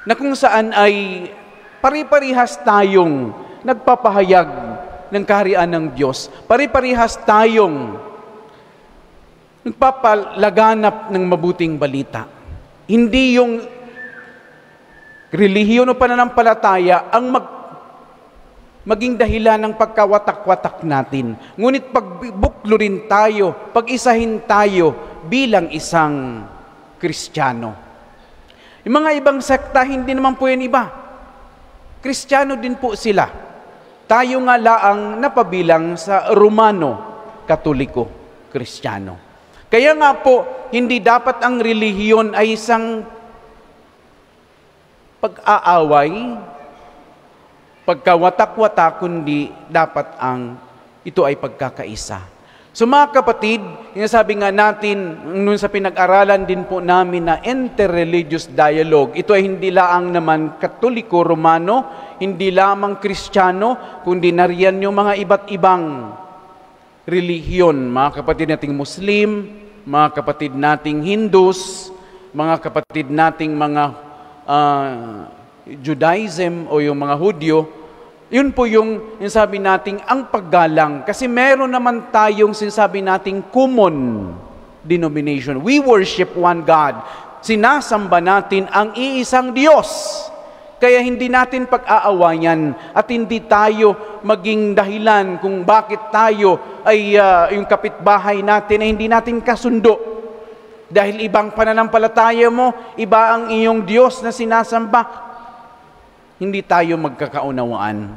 na kung saan ay pari-parihas tayong nagpapahayag ng kaharian ng Diyos, pari-parihas tayong nagpapalaganap ng mabuting balita. Hindi yung relihiyon o pananampalataya ang maging dahilan ng pagkawatak-watak natin. Ngunit pagbuklo rin tayo, pag-isahin tayo bilang isang Kristiyano. Yung mga ibang sekta, hindi naman po yan iba. Kristiyano din po sila. Tayo nga laang napabilang sa Romano, Katoliko, Kristiyano. Kaya nga po, hindi dapat ang relihiyon ay isang pag-aaway, pagkawatak-watak, kundi dapat ito ay pagkakaisa. So mga kapatid, sinasabi nga natin, nung sa pinag-aralan din po namin na interreligious dialogue, ito ay hindi laang naman Katoliko, Romano, hindi lamang Kristiyano, kundi nariyan yung mga iba't ibang relihiyon, mga kapatid nating Muslim, mga kapatid nating Hindus, mga kapatid nating mga Judaism o yung mga Hudyo. Yun po yung sabi nating ang paggalang. Kasi meron naman tayong sinasabi nating common denomination. We worship one God. Sinasamba natin ang iisang Diyos. Kaya hindi natin pag-aawayan at hindi tayo maging dahilan kung bakit tayo ay yung kapitbahay natin ay hindi natin kasundo. Dahil ibang pananampalataya mo, iba ang iyong Diyos na sinasamba. Hindi tayo magkakaunawaan.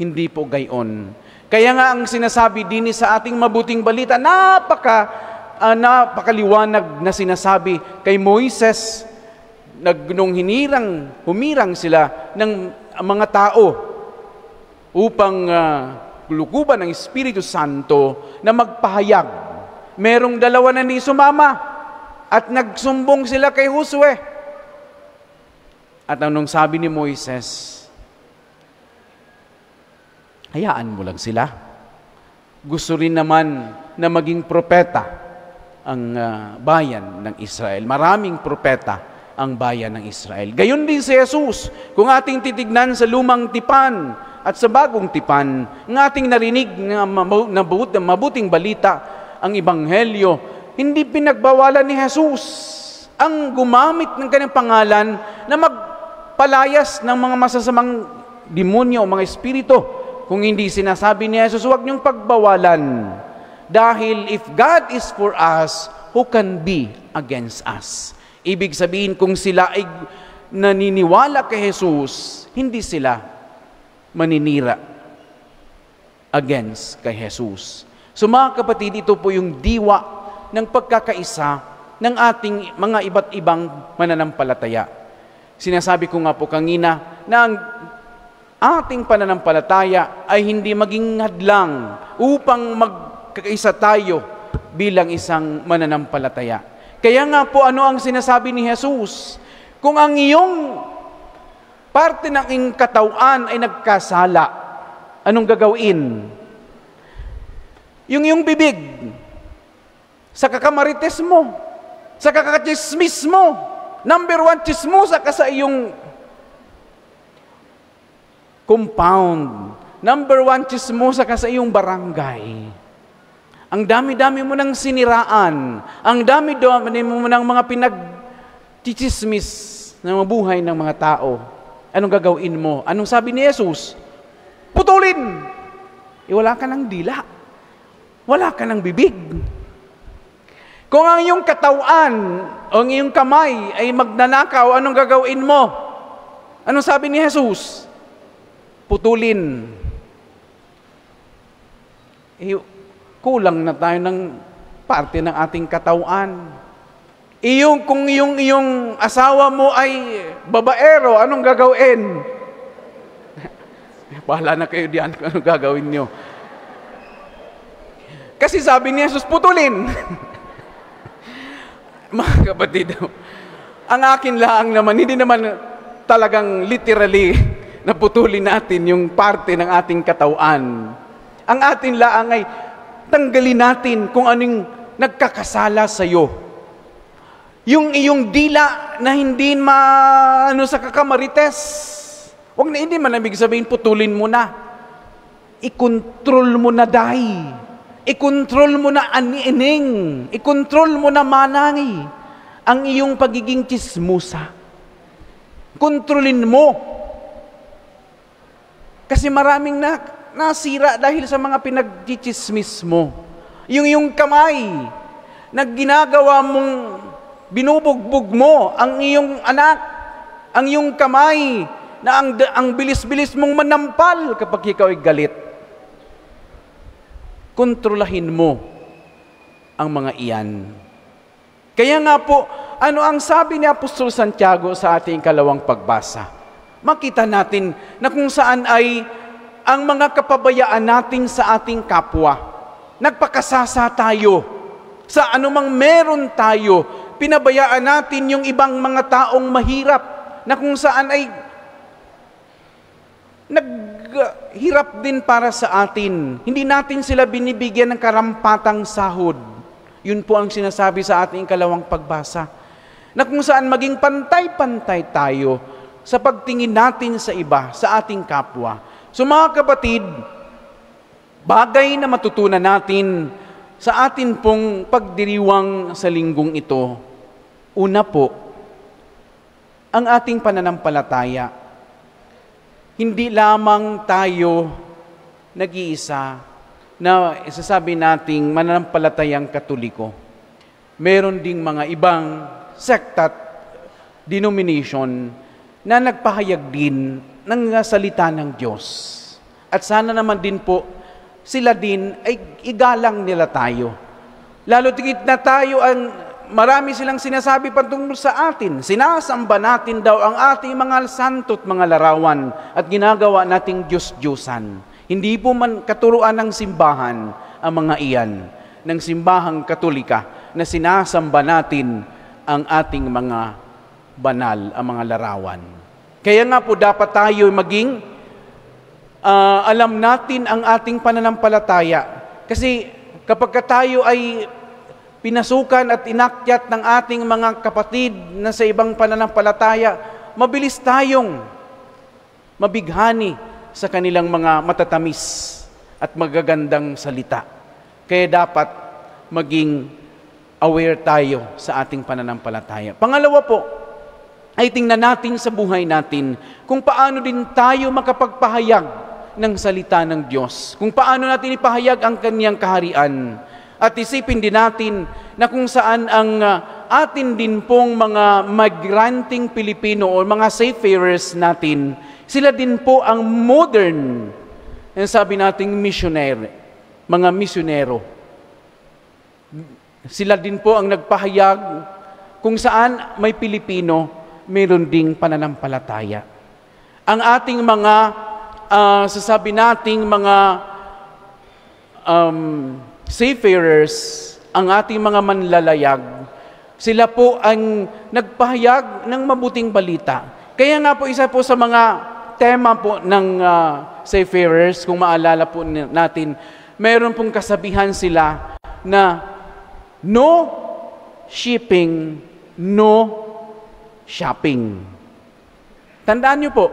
Hindi po gayon. Kaya nga ang sinasabi din sa ating mabuting balita, napakaliwanag na sinasabi kay Moises, nung humirang sila ng mga tao upang lukuban ng Espiritu Santo na magpahayag. Merong dalawa na ni sumama at nagsumbong sila kay Josue. At anong sabi ni Moises? Hayaan mo lang sila. Gusto rin naman na maging propeta ang bayan ng Israel. Maraming propeta ang bayan ng Israel. Gayon din si Jesus. Kung ating titignan sa lumang tipan at sa bagong tipan, ng ating narinig na mabuting balita, ang Ebanghelyo, hindi pinagbawalan ni Jesus ang gumamit ng kanyang pangalan na magpalayas ng mga masasamang demonyo o mga espiritu. Kung hindi sinasabi ni Jesus, huwag niyong pagbawalan. Dahil if God is for us, who can be against us? Ibig sabihin, kung sila ay naniniwala kay Jesus, hindi sila maninira against kay Jesus. So mga kapatid, ito po yung diwa ng pagkakaisa ng ating mga iba't ibang mananampalataya. Sinasabi ko nga po kanina na ang ating pananampalataya ay hindi maging hadlang upang magkakaisa tayo bilang isang mananampalataya. Kaya nga po, ano ang sinasabi ni Jesus? Kung ang iyong parte ng iyong katawan ay nagkasala, anong gagawin? Yung iyong bibig, sa kakamarites mo, sa kakachismis mo. Number 1, chismosa ka sa iyong compound. Number 1, chismosa ka sa iyong barangay. Ang dami-dami mo ng siniraan. Ang dami-dami mo ng mga pinag-chismis ng buhay ng mga tao. Anong gagawin mo? Anong sabi ni Jesus? Putulin! Wala ka ng dila. Wala ka ng bibig. Kung ang iyong katawan o ang iyong kamay ay magnanakaw, anong gagawin mo? Anong sabi ni Jesus? Putulin. Kulang na tayo ng parte ng ating katawan. Kung iyong asawa mo ay babaero, anong gagawin? Bahala na kayo diyan kung anong gagawin nyo. Kasi sabi ni Jesus, putulin. Mga kapatid, ang akin lang naman, hindi naman talagang literally na putulin natin yung parte ng ating katawan. Ang atin lang ay tanggalin natin kung anong nagkakasala sa iyo. Yung iyong dila na hindi sa kakamarites. Hindi man ibig sabihin putulin mo na. I-control mo na dahi. I-control mo na aniining. I-control mo na manangi ang iyong pagiging chismosa. Kontrolin mo. Kasi maraming nasira dahil sa mga pinag-chismis mo. Yung kamay na ginagawa mong binubugbog mo ang iyong anak, ang iyong kamay na ang bilis-bilis mong manampal kapag ikaw ay galit. Kontrolahin mo ang mga iyan. Kaya nga po, ano ang sabi ni Apostol Santiago sa ating ikalawang pagbasa? Makita natin na kung saan ay ang mga kapabayaan natin sa ating kapwa. Nagpakasasa tayo sa anumang meron tayo. Pinabayaan natin yung ibang mga taong mahirap na kung saan ay naghirap din para sa atin. Hindi natin sila binibigyan ng karampatang sahod. Yun po ang sinasabi sa ating ikalawang pagbasa. Na kung saan maging pantay-pantay tayo sa pagtingin natin sa iba, sa ating kapwa. So mga kapatid, bagay na matutunan natin sa atin pong pagdiriwang sa linggong ito. Una po, ang ating pananampalataya. Hindi lamang tayo nag-iisa na isasabi nating mananampalatayang Katoliko. Meron ding mga ibang sekta at denomination na nagpahayag din ng salita ng Diyos. At sana naman din po, sila din ay igalang nila tayo. Lalo tigit na tayo marami silang sinasabi patungkol sa atin. Sinasamba natin daw ang ating mga santo at mga larawan at ginagawa nating Diyos-Diyosan. Hindi po man katuruan ng simbahan ang mga iyan, ng simbahang Katolika na sinasamba natin ang ating mga banal, ang mga larawan. Kaya nga po dapat tayo maging alam natin ang ating pananampalataya. Kasi kapag tayo ay pinasukan at inakyat ng ating mga kapatid na sa ibang pananampalataya, mabilis tayong mabighani sa kanilang mga matatamis at magagandang salita. Kaya dapat maging aware tayo sa ating pananampalataya. Pangalawa po, ay tingnan natin sa buhay natin kung paano din tayo makapagpahayag ng salita ng Diyos. Kung paano natin ipahayag ang Kanyang kaharian. At isipin din natin na kung saan ang atin din pong mga migranting Pilipino o mga seafarers natin, sila din po ang modern, sabi nating missionary, mga misyonero. Sila din po ang nagpahayag kung saan may Pilipino, meron ding pananampalataya. Ang ating mga, sasabi nating mga seafarers, ang ating mga manlalayag, sila po ang nagpahayag ng mabuting balita. Kaya nga po isa po sa mga tema po ng seafarers, kung maalala po natin, mayroon pong kasabihan sila na no shipping, no shopping. Tandaan niyo po,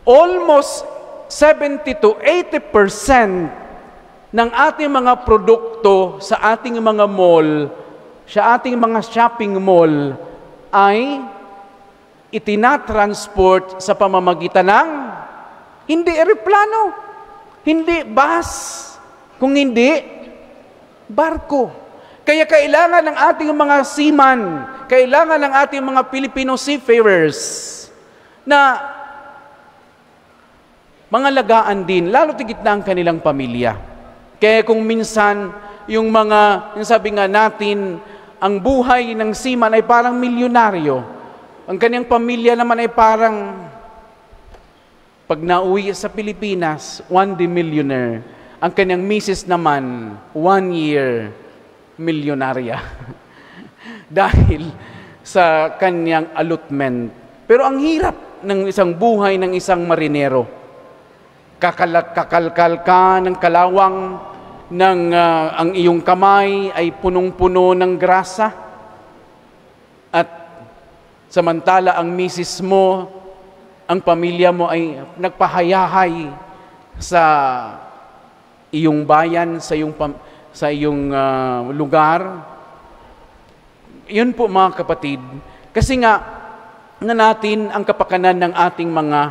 almost 70 to 80% ng ating mga produkto sa ating mga mall, sa ating mga shopping mall, ay itinatransport sa pamamagitan ng hindi eroplano, hindi bus, kung hindi barko. Kaya kailangan ng ating mga seaman, kailangan ng ating mga Filipino seafarers na mga lagaan din, lalo tigit na ang kanilang pamilya. Kaya kung minsan, yung sabi nga natin, ang buhay ng seaman ay parang milyonaryo. Ang kanyang pamilya naman ay parang, pag nauwi sa Pilipinas, one day millionaire. Ang kanyang misis naman, 1 year milyonarya. Dahil sa kanyang allotment. Pero ang hirap ng isang buhay ng isang marinero. Kakalkal ka ng kalawang ang iyong kamay ay punong-puno ng grasa. At samantala ang misis mo, ang pamilya mo ay nagpahayahay sa iyong bayan, sa iyong lugar. Yun po mga kapatid, kasi nga natin ang kapakanan ng ating mga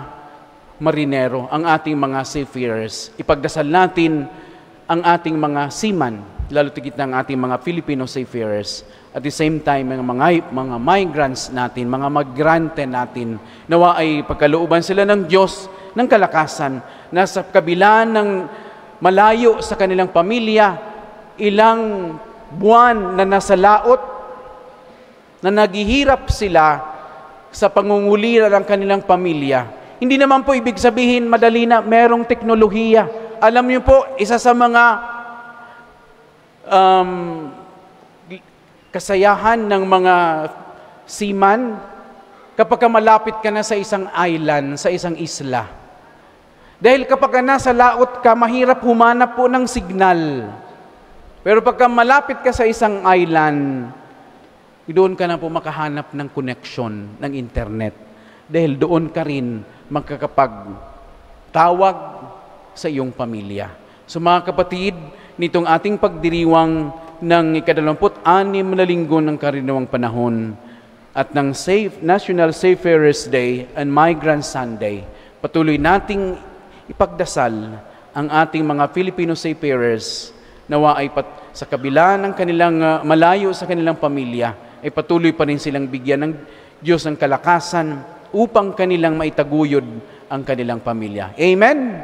marinero, ang ating mga seafarers. Ipagdasal natin ang ating mga seaman, lalo tigit ng ating mga Filipino seafarers. At the same time, mga migrants natin, mga migrante natin, nawa ay pagkalooban sila ng Diyos, ng kalakasan, na sa kabila ng malayo sa kanilang pamilya, ilang buwan na nasa laot, na naghihirap sila sa pangungulira ng kanilang pamilya. Hindi naman po ibig sabihin madali na merong teknolohiya. Alam niyo po, isa sa mga kasayahan ng mga seaman, kapag malapit ka na sa isang island, sa isang isla. Dahil kapag nasa laot ka, mahirap humanap po ng signal. Pero pagka malapit ka sa isang island, doon ka na po makahanap ng connection ng internet. Dahil doon ka rin magkakapag-tawag sa iyong pamilya. So mga kapatid, nitong ating pagdiriwang ng ika-26 na linggo ng karaniwang panahon at ng National Seafarers Day and Migrant Sunday, patuloy nating ipagdasal ang ating mga Filipino seafarers nawa ay sa kabila ng kanilang malayo sa kanilang pamilya, ay patuloy pa rin silang bigyan ng Diyos ng kalakasan upang kanilang maitaguyod ang kanilang pamilya. Amen?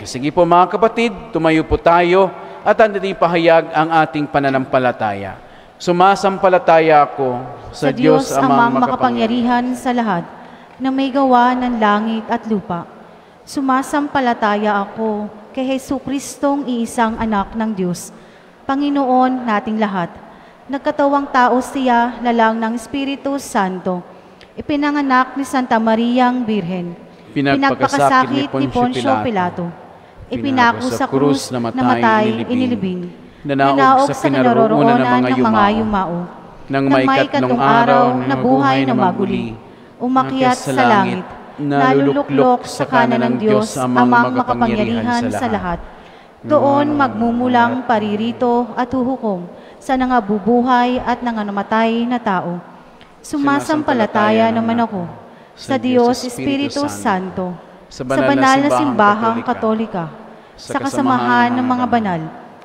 Sige po mga kapatid, tumayo po tayo at natin ipahayag ang ating pananampalataya. Sumasampalataya ako sa Diyos amang makapangyarihan sa lahat, na may gawa ng langit at lupa. Sumasampalataya ako kay Jesucristong iisang anak ng Diyos, Panginoon nating lahat. Nagkatawang tao siya, lalang ng Espiritu Santo. Ipinanganak ni Santa Mariang Birhen. Pinagpakasakit ni Poncio Pilato. Ipinako sa krus, namatay, inilibing. Nanaog sa kinaroroonan ng mga yumao. Nang may ikatlong araw, nabuhay na maguli. Umakyat sa langit, naluluklok sa kanan ng Diyos, amang makapangyarihan sa lahat. Doon magmumulang paririto at huhukom sa nangabubuhay at nangamatay na tao. Sumasampalataya naman ako sa Diyos Espiritu Santo, sa banal na simbahang katolika, sa kasamahan ng mga banal,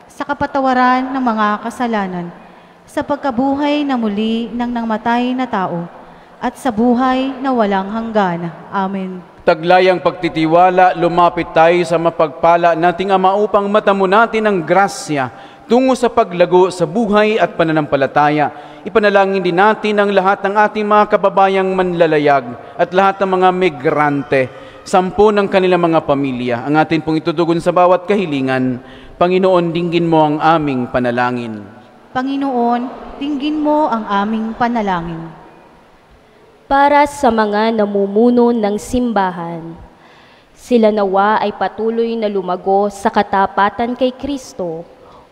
sa kapatawaran ng mga kasalanan, sa pagkabuhay na muli ng namatay na tao, at sa buhay na walang hanggan. Amen. Taglayang pagtitiwala, lumapit tayo sa mapagpala nating Ama upang matamo natin ang grasya tungo sa paglago sa buhay at pananampalataya. Ipanalangin din natin ang lahat ng ating mga kababayang manlalayag at lahat ng mga migrante, 10 ng kanilang mga pamilya. Ang atin pong itutugon sa bawat kahilingan. Panginoon, dinggin mo ang aming panalangin. Panginoon, dinggin mo ang aming panalangin. Para sa mga namumuno ng simbahan, sila nawa ay patuloy na lumago sa katapatan kay Kristo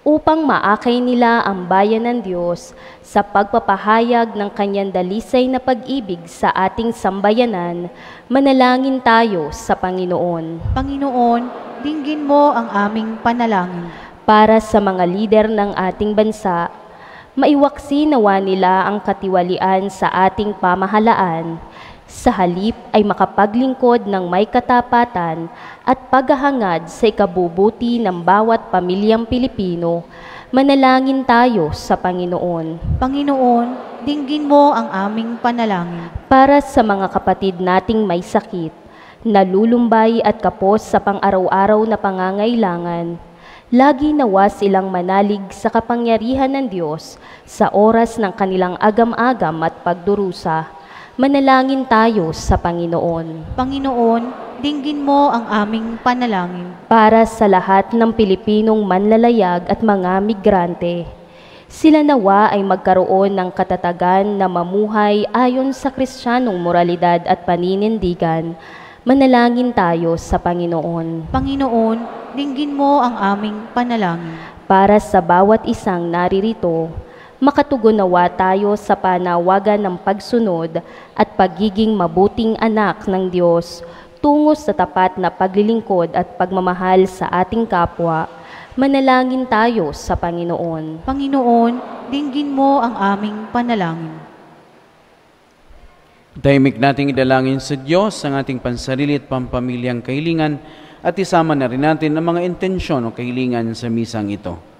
upang maakay nila ang bayan ng Diyos sa pagpapahayag ng kanyang dalisay na pag-ibig sa ating sambayanan. Manalangin tayo sa Panginoon. Panginoon, dinggin mo ang aming panalangin. Para sa mga lider ng ating bansa, maiwaksi nawa nila ang katiwalian sa ating pamahalaan. Sa halip ay makapaglingkod ng may katapatan at paghahangad sa ikabubuti ng bawat pamilyang Pilipino. Manalangin tayo sa Panginoon. Panginoon, dinggin mo ang aming panalangin. Para sa mga kapatid nating may sakit, nalulumbay at kapos sa pang-araw-araw na pangangailangan, lagi nawa silang manalig sa kapangyarihan ng Diyos sa oras ng kanilang agam-agam at pagdurusa. Manalangin tayo sa Panginoon. Panginoon, dinggin mo ang aming panalangin. Para sa lahat ng Pilipinong manlalayag at mga migrante, sila nawa ay magkaroon ng katatagan na mamuhay ayon sa Kristiyanong moralidad at paninindigan. Manalangin tayo sa Panginoon. Panginoon, dinggin mo ang aming panalangin. Para sa bawat isang naririto, makatugon nawa tayo sa panawagan ng pagsunod at pagiging mabuting anak ng Diyos tungo sa tapat na paglilingkod at pagmamahal sa ating kapwa. Manalangin tayo sa Panginoon. Panginoon, dinggin mo ang aming panalangin. Tahimik nating idalangin sa Diyos ang ating pansarili at pampamilyang kahilingan at isama na rin natin ang mga intensyon o kahilingan sa misang ito.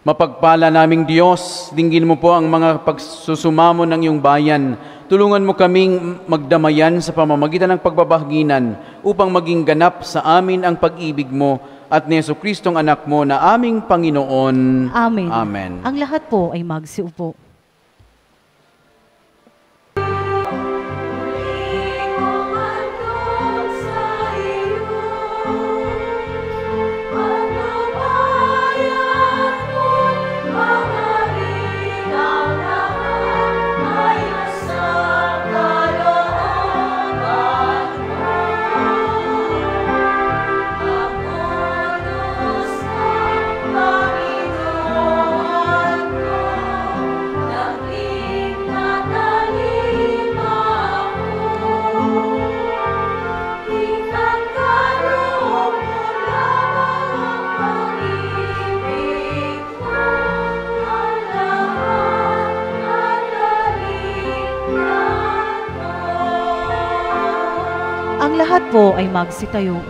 Mapagpala naming Diyos, dinggin mo po ang mga pagsusumamo ng iyong bayan. Tulungan mo kaming magdamayan sa pamamagitan ng pagbabahaginan upang maging ganap sa amin ang pag-ibig mo at ni Jesucristong anak mo na aming Panginoon. Amen. Amen. Ang lahat po ay magsiupo. Ang lahat po ay magsitayo.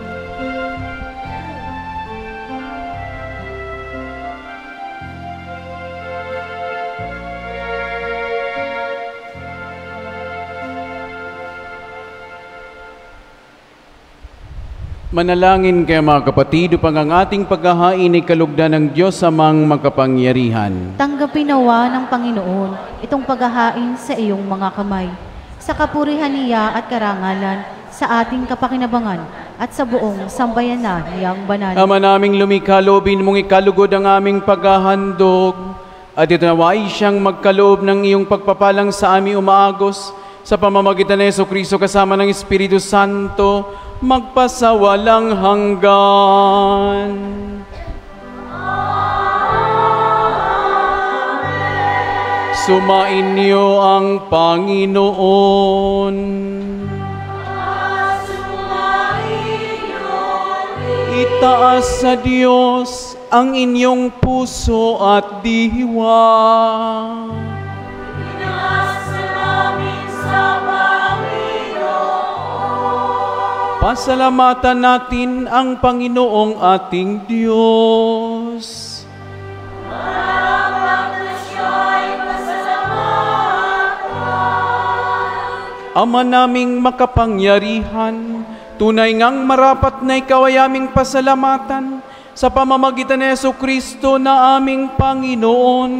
Manalangin kayo mga kapatid upang ang ating paghahain ay kalugdan ng Diyos amang makapangyarihan. Tanggapin nawa ng Panginoon itong paghahain sa iyong mga kamay, sa kapurihan niya at karangalan, sa ating kapakinabangan at sa buong sambayanan niyang banal. Ama naming lumikha, loobin mong ikalugod ang aming paghahandog at ito naway siyang magkaloob ng iyong pagpapalang sa aming umaagos sa pamamagitan ni Jesucristo kasama ng Espiritu Santo magpasawalang hanggan. Sumainyo ang Panginoon. Itaas sa Diyos ang inyong puso at diwa. Itaas namin sa Panginoon. Pasalamatan natin ang Panginoong ating Diyos. Ama naming makapangyarihan, tunay ngang marapat na ikaw ay aming pasalamatan sa pamamagitan ni Jesucristo na aming Panginoon.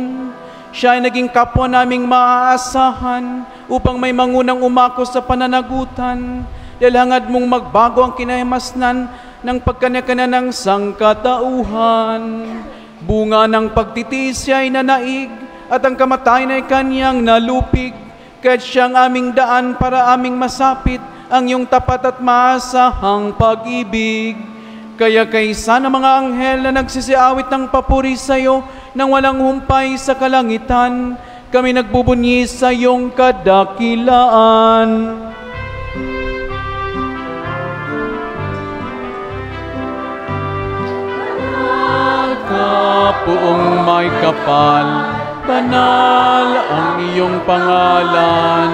Siya ay naging kapwa naming maaasahan upang may mangunang umako sa pananagutan. Dahil hangad mong magbago ang kinahimasnan ng pagkanya-kanya ng sangkatauhan. Bunga ng pagtitiis siya ay nanaig at ang kamatayan ay kanyang nalupig. Kaya't siyang aming daan para aming masapit ang iyong tapat at maasahang pag-ibig. Kaya kaysa ng mga anghel na nagsisiawit ng papuri sa iyo nang walang humpay sa kalangitan, kami nagbubunyi sa iyong kadakilaan. Kapuong may kapal, banal ang iyong pangalan,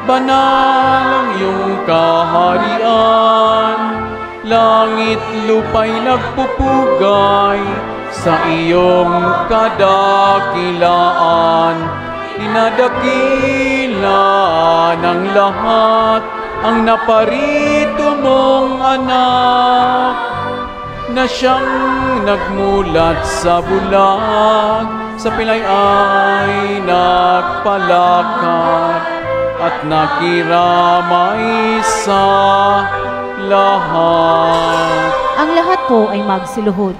banal ang iyong kaharian. Langit lupa'y nagpupugay sa iyong kadakilaan. Dinadakila ng lahat ang naparito mong anak, na siyang nagmulat sa bulag, sa pilay ay nagpalakad at nakiramay sa lahat. Ang lahat po ay magsiluhod.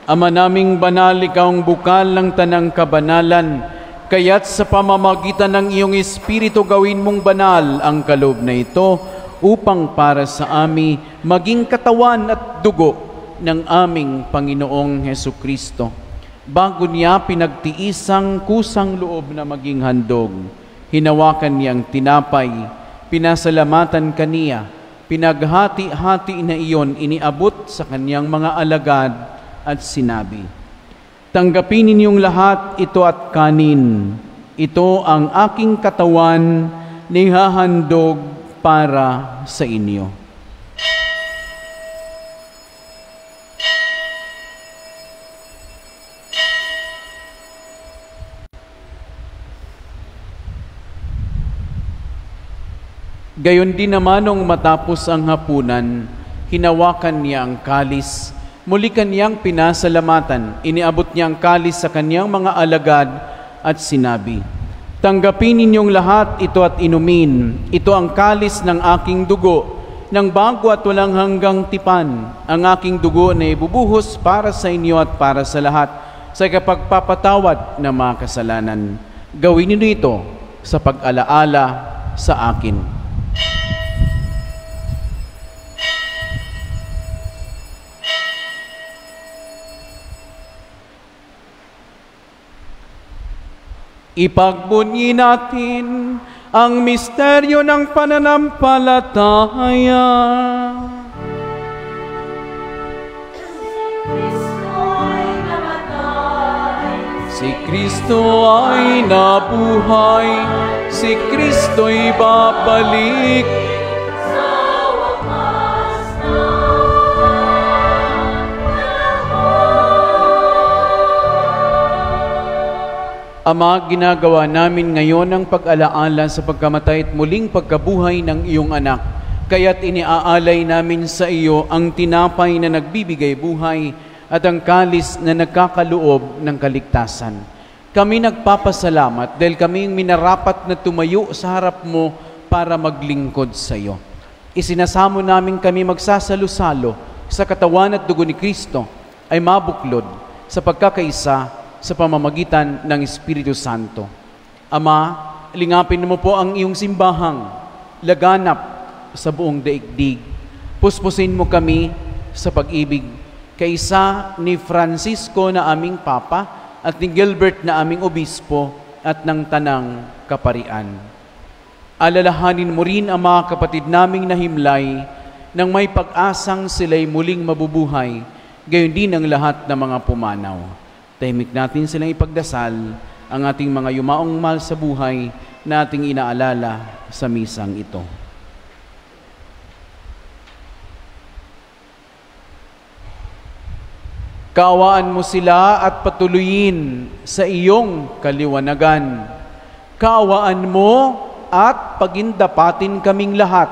Ama naming banal, ikaw ang bukal ng tanang kabanalan, kaya't sa pamamagitan ng iyong Espiritu gawin mong banal ang kaloob na ito, upang para sa amin maging katawan at dugo ng aming Panginoong Hesukristo. Bago niya pinagtiisang kusang loob na maging handog, hinawakan niyang tinapay, pinasalamatan kaniya, pinaghati-hati na iyon iniabot sa kaniyang mga alagad at sinabi, "Tanggapin ninyong lahat ito at kanin. Ito ang aking katawan na ihahandog para sa inyo." Gayon din naman nung matapos ang hapunan, hinawakan niya ang kalis, muli kaniyang pinasalamatan, iniabot niya ang kalis sa kaniyang mga alagad at sinabi, "Tanggapin ninyong lahat ito at inumin. Ito ang kalis ng aking dugo, ng bago at walang hanggang tipan, ang aking dugo na ibubuhos para sa inyo at para sa lahat, sa kapagpapatawad ng mga kasalanan. Gawin niyo ito sa pag-alaala sa akin." Ipagbunyi natin ang misteryo ng pananampalataya. Si Kristo ay nabuhay, si Kristo'y babalik. Ama, ginagawa namin ngayon ang pag-alaala sa pagkamatay at muling pagkabuhay ng iyong anak. Kaya't iniaalay namin sa iyo ang tinapay na nagbibigay buhay at ang kalis na nagkakaloob ng kaligtasan. Kami nagpapasalamat dahil kami minarapat na tumayo sa harap mo para maglingkod sa iyo. Isinasamo namin kami magsasalo-salo sa katawan at dugo ni Kristo ay mabuklod sa pagkakaisa sa pamamagitan ng Espiritu Santo. Ama, lingapin mo po ang iyong simbahang laganap sa buong daigdig. Puspusin mo kami sa pag-ibig kaisa ni Francisco na aming Papa at ni Gilbert na aming Obispo at ng Tanang Kaparian. Alalahanin mo rin ang mga kapatid naming nahimlay nang may pag-asang sila'y muling mabubuhay, gayon din ang lahat ng mga pumanaw. Tahimik natin silang ipagdasal ang ating mga yumaong mahal sa buhay na ating inaalala sa misang ito. Kaawaan mo sila at patuloyin sa iyong kaliwanagan. Kaawaan mo at pagindapatin kaming lahat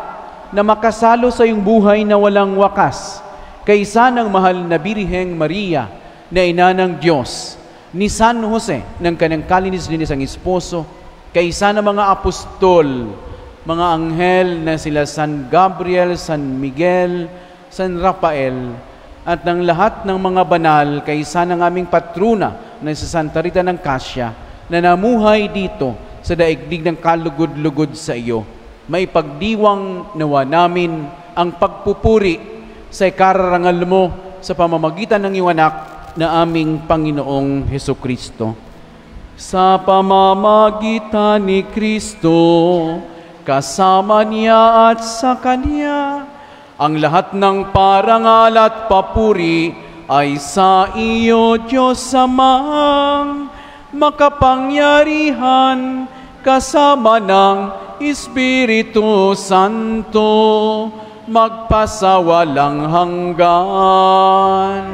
na makasalo sa iyong buhay na walang wakas, kaysa ng mahal na Birheng Maria, na ina ng Diyos, ni San Jose ng kanyang kalinis-linis ang esposo, kaysa ng mga apostol, mga anghel na sila San Gabriel, San Miguel, San Rafael, at ng lahat ng mga banal, kaysa ng aming patrona na si Santa Rita ng Cassia, na namuhay dito sa daigdig ng kalugod-lugod sa iyo. Maipagdiwang nawa namin ang pagpupuri sa ikararangal mo sa pamamagitan ng iyong anak na aming Panginoong Hesukristo. Sa pamamagitan ni Kristo, kasama niya at sa Kanya, ang lahat ng parangal at papuri ay sa iyo, Diyos Amang makapangyarihan, kasama ng Espiritu Santo, magpasawalang hanggan.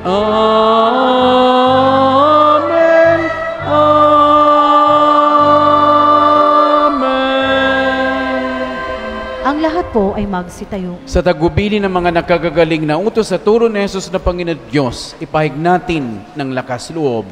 Amen. Amen. Ang lahat po ay magsitayo. Sa tagubili ng mga nakagagaling na utos sa turo ni Jesus na Panginoon Diyos, ipahig natin ng lakas loob.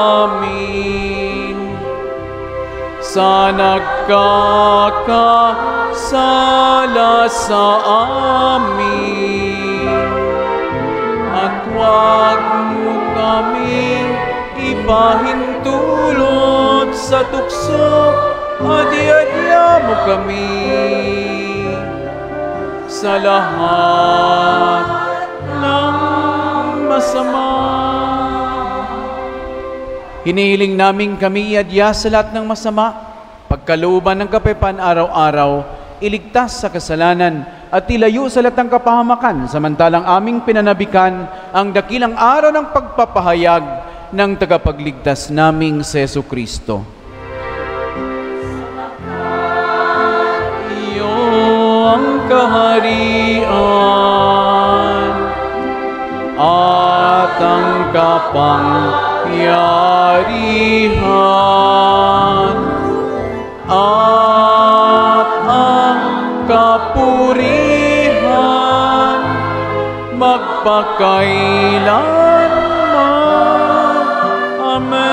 Namin sa nagkakasala sa amin, at huwag mo kami ipahintulot sa tukso, at iadya mo kami sa lahat ng masama. Hinihiling namin kami iadya sa lahat ng masama, pagkalooban ng kapayapaan araw-araw, iligtas sa kasalanan at ilayo sa lahat ng kapahamakan, samantalang aming pinanabikan ang dakilang araw ng pagpapahayag ng tagapagligtas naming si Jesucristo. Iyo ang kaharian at ang kapangyarihan at ang kapurihan magpakailanman. Amen.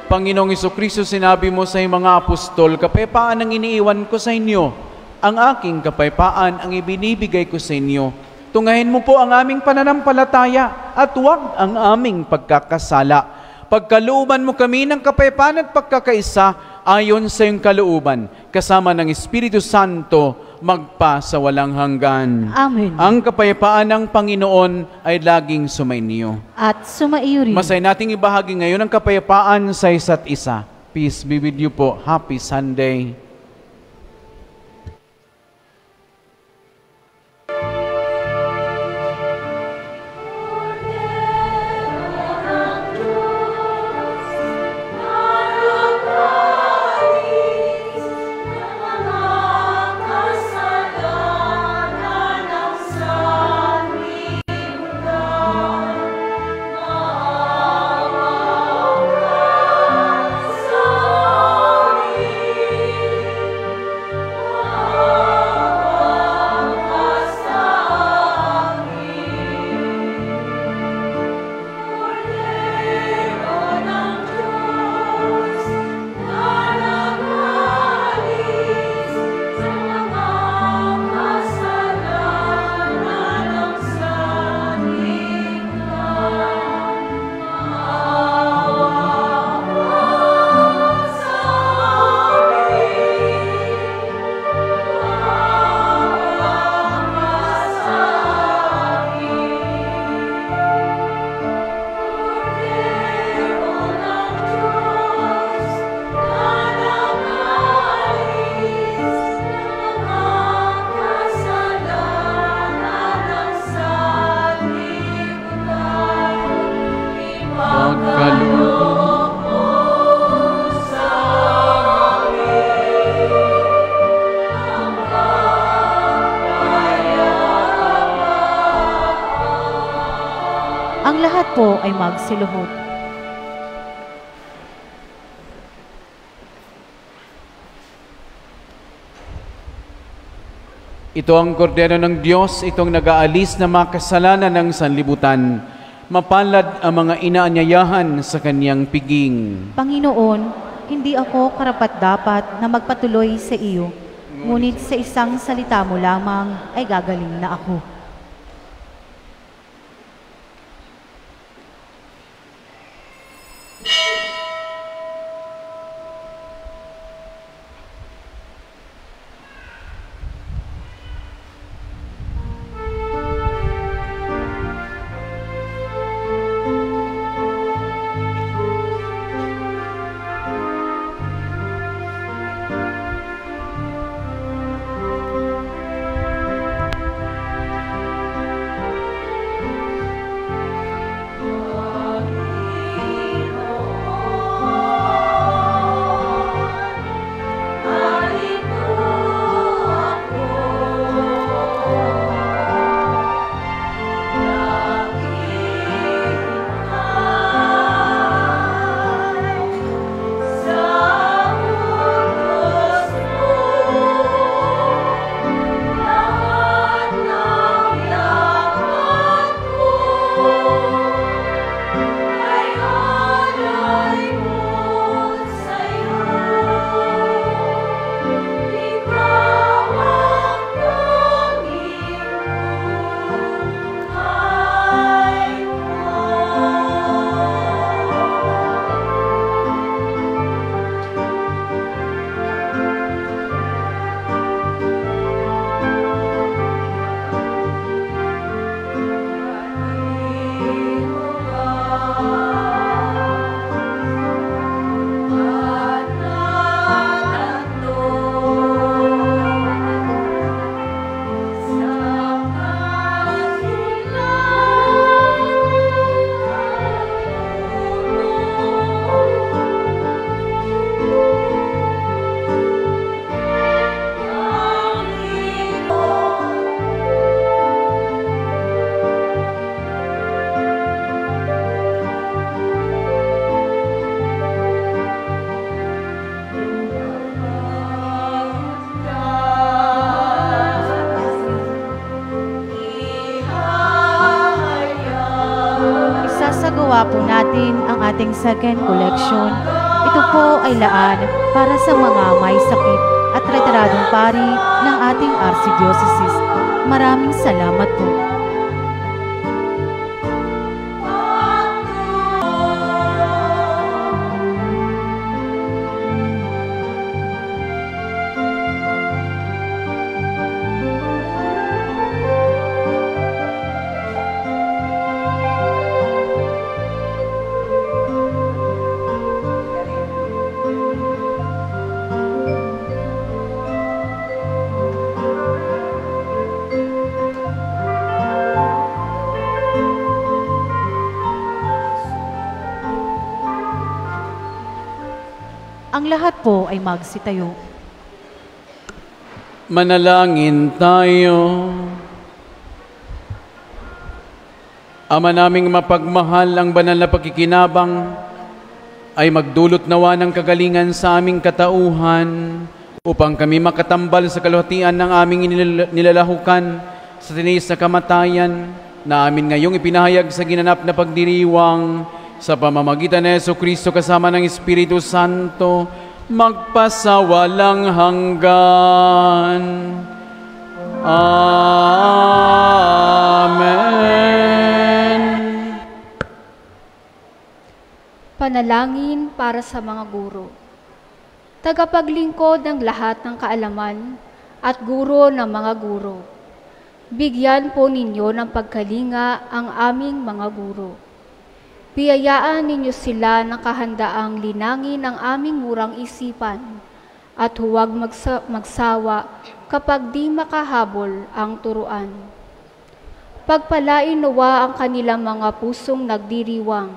Panginoong Jesucristo, sinabi mo sa iyong mga apostol, kapayapaan ang iniiwan ko sa inyo, ang aking kapayapaan ang ibinibigay ko sa inyo. Tungahin mo po ang aming pananampalataya at huwag ang aming pagkakasala. Pagkalooban mo kami ng kapayapaan at pagkakaisa ayon sa iyong kalooban, kasama ng Espiritu Santo, magpa sa walang hanggan. Amen. Ang kapayapaan ng Panginoon ay laging sumainyo. At sumaiyo rin. Masay nating ibahagi ngayon ang kapayapaan sa isa't isa. Peace be with you po. Happy Sunday. Ang lahat po ay magsiluhod. Ito ang kordero ng Diyos, itong nag-aalis na mga kasalanan ng sanlibutan. Mapalad ang mga inaanyayahan sa kaniyang piging. Panginoon, hindi ako karapat-dapat na magpatuloy sa iyo, ngunit sa isang salita mo lamang ay gagaling na ako. Isasagawa po natin ang ating second collection. Ito po ay laan para sa mga may sakit at retiradong pari ng ating Archdiocese. Maraming salamat po. Ang lahat po ay magsitayo. Manalangin tayo. Ama naming mapagmahal, ang banal na pagkikinabang ay magdulot nawa ng kagalingan sa aming katauhan upang kami makatambal sa kaluhatian ng aming nilalahukan sa tinis na kamatayan na amin ngayong ipinahayag sa ginanap na pagdiriwang sa pamamagitan ni Jesucristo kasama ng Espiritu Santo, magpasawalang hanggan. Amen. Panalangin para sa mga guro. Tagapaglingkod ng lahat ng kaalaman at guro ng mga guro. Bigyan po ninyo ng pagkalinga ang aming mga guro. Biyayaan ninyo sila ng kahandaang linangin ang aming murang isipan at huwag magsawa kapag di makahabol ang turuan. Pagpalain nawa ang kanilang mga pusong nagdiriwang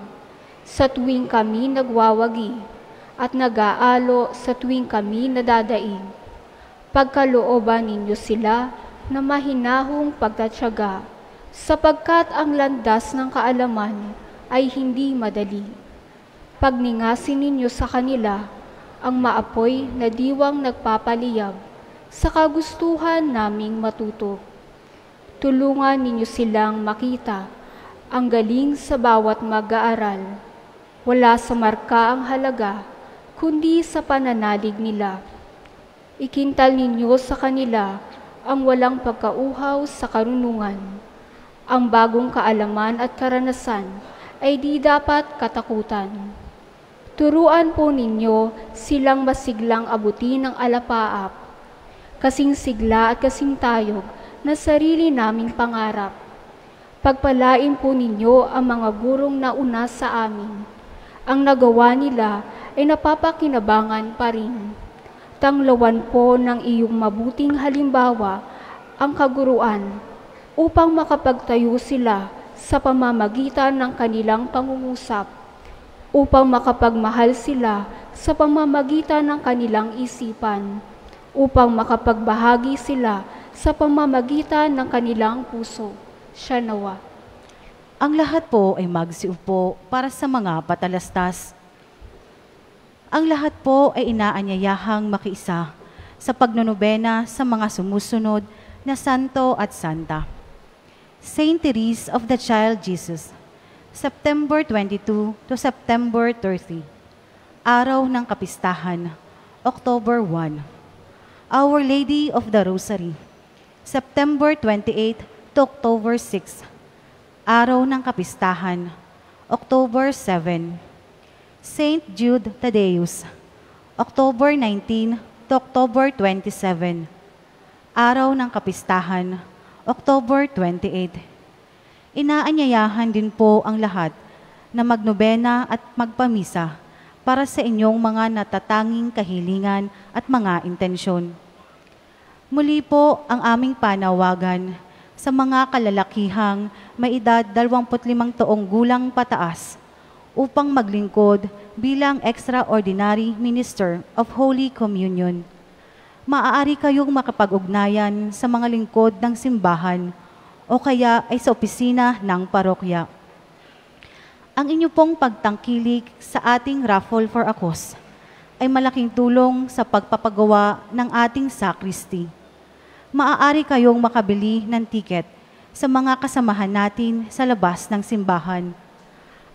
sa tuwing kami nagwawagi at nag-aalo sa tuwing kami nadadaig. Pagkalooban ninyo sila na mahinahong pagtatyaga sapagkat ang landas ng kaalaman ay hindi madali. Pagningasin ninyo sa kanila ang maapoy na diwang nagpapaliyab sa kagustuhan naming matuto. Tulungan ninyo silang makita ang galing sa bawat mag-aaral. Wala sa marka ang halaga, kundi sa pananalig nila. Ikintal ninyo sa kanila ang walang pagkauhaw sa karunungan. Ang bagong kaalaman at karanasan ay di dapat katakutan. Turuan po ninyo silang masiglang abutin ng alapaap, kasing sigla at kasing tayog na sarili naming pangarap. Pagpalain po ninyo ang mga gurong nauna sa amin. Ang nagawa nila ay napapakinabangan pa rin. Tanglawan po ng iyong mabuting halimbawa ang kaguruan upang makapagtayo sila sa pamamagitan ng kanilang pangungusap, upang makapagmahal sila sa pamamagitan ng kanilang isipan, upang makapagbahagi sila sa pamamagitan ng kanilang puso. Siya nawa. Ang lahat po ay magsiupo para sa mga patalastas. Ang lahat po ay inaanyayahang makiisa sa pagnonobena sa mga sumusunod na santo at santa. Saint Therese of the Child Jesus, September 22 to September 30. Araw ng Kapistahan, October 1. Our Lady of the Rosary, September 28 to October 6. Araw ng Kapistahan, October 7. Saint Jude Thaddeus, October 19 to October 27. Araw ng Kapistahan, October 28. Inaanyayahan din po ang lahat na magnobena at magpamisa para sa inyong mga natatanging kahilingan at mga intensyon. Muli po ang aming panawagan sa mga kalalakihang may edad 25 taong gulang pataas upang maglingkod bilang Extraordinary Minister of Holy Communion. Maaari kayong makapag-ugnayan sa mga lingkod ng simbahan o kaya ay sa opisina ng parokya. Ang inyo pong pagtangkilik sa ating raffle for a cause ay malaking tulong sa pagpapagawa ng ating sakristi. Maaari kayong makabili ng tiket sa mga kasamahan natin sa labas ng simbahan.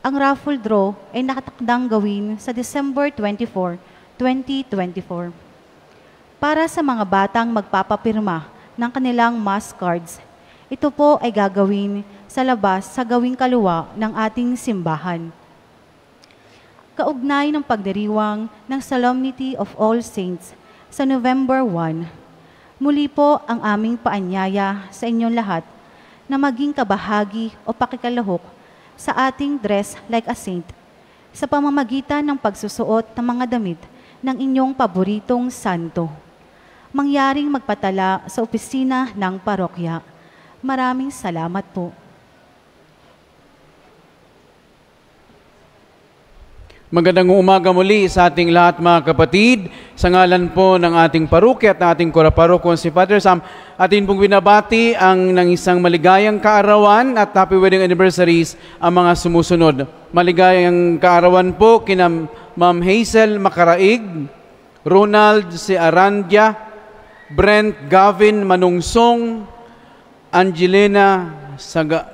Ang raffle draw ay nakatakdang gawin sa December 24, 2024. Para sa mga batang magpapapirma ng kanilang mass cards, ito po ay gagawin sa labas sa gawing kaluwa ng ating simbahan. Kaugnay ng pagdiriwang ng Solemnity of All Saints sa November 1, muli po ang aming paanyaya sa inyong lahat na maging kabahagi o pakikalahok sa ating dress like a saint sa pamamagitan ng pagsusuot ng mga damit ng inyong paboritong santo. Mangyaring magpatala sa opisina ng parokya. Maraming salamat po. Magandang umaga muli sa ating lahat mga kapatid. Sa ngalan po ng ating parokya at ating kora-parokon si Father Sam, atin pong binabati ang ng isang maligayang kaarawan at happy wedding anniversaries ang mga sumusunod. Maligayang kaarawan po kina Ma'am Hazel Makaraig, Ronald C. Arandia, Brent Gavin Manungsong, Angelina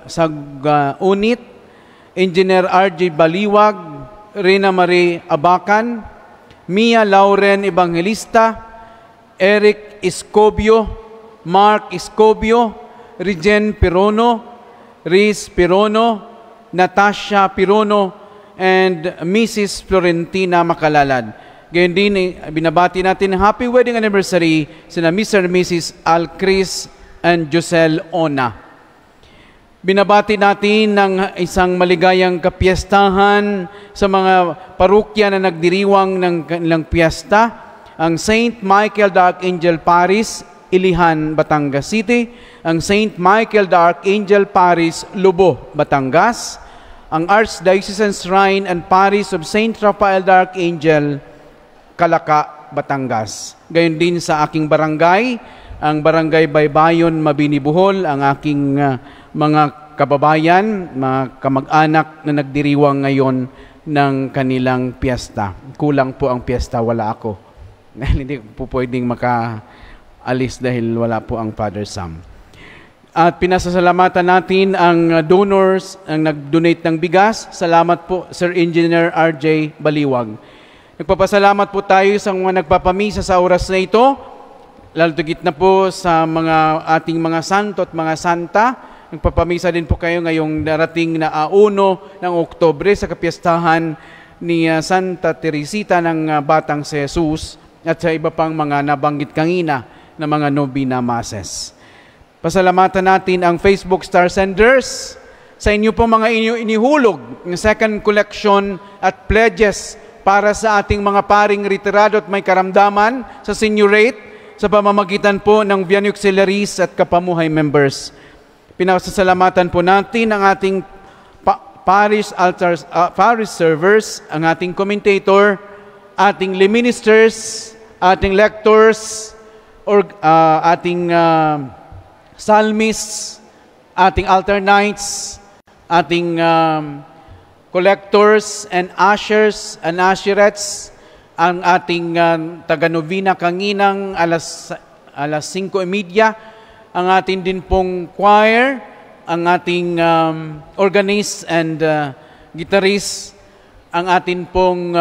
Sagaunit, Engineer R.J. Baliwag, Rina Marie Abacan, Mia Lauren Evangelista, Eric Escobio, Mark Escobio, Regen Pirono, Riz Pirono, Natasha Pirono, and Mrs. Florentina Makalalad. Gayon din, binabati natin happy wedding anniversary sina Mr. and Mrs. Alcris and Josel Ona. Binabati natin ng isang maligayang kapiestahan sa mga parokya na nagdiriwang ng kanilang piyesta, ang St. Michael the Archangel Parish, Ilihan, Batangas City, ang St. Michael the Archangel Parish, Lubo, Batangas, ang Archdiocesan Shrine and Parish of St. Raphael the Archangel, Calaca, Batangas. Gayon din sa aking barangay, ang Barangay Baybayon, Mabini, Bohol, ang aking mga kababayan, mga kamag-anak na nagdiriwang ngayon ng kanilang piyesta. Kulang po ang piyesta, wala ako. Hindi po pwedeng makaalis dahil wala po ang Father Sam. At pinasasalamatan natin ang donors, ang nag-donate ng bigas. Salamat po, Sir Engineer RJ Baliwag. Nagpapasalamat po tayo sa mga nagpapamisa sa oras na ito, lalo tigit na po sa mga ating mga santo at mga santa. Nagpapamisa din po kayo ngayong darating na 1 ng Oktubre sa kapiyastahan ni Santa Teresita ng Batang si Jesus at sa iba pang mga nabanggit kanina na mga Novena Masses. Pasalamatan natin ang Facebook Star Senders sa inyo po mga inihulog ng second collection at pledges para sa ating mga paring retirado at may karamdaman sa seniorate sa pamamagitan po ng Vianney Auxiliaries at Kapamuhay members. Pinasasalamatan po natin ang ating parish servers, ang ating commentator, ating lay ministers, ating lectors, ating psalmists, ating alternites, ating collectors and ushers and usherettes, ang ating taga-novena kanginang alas 5:30, ang ating din pong choir, ang ating organist and guitarist, ang ating pong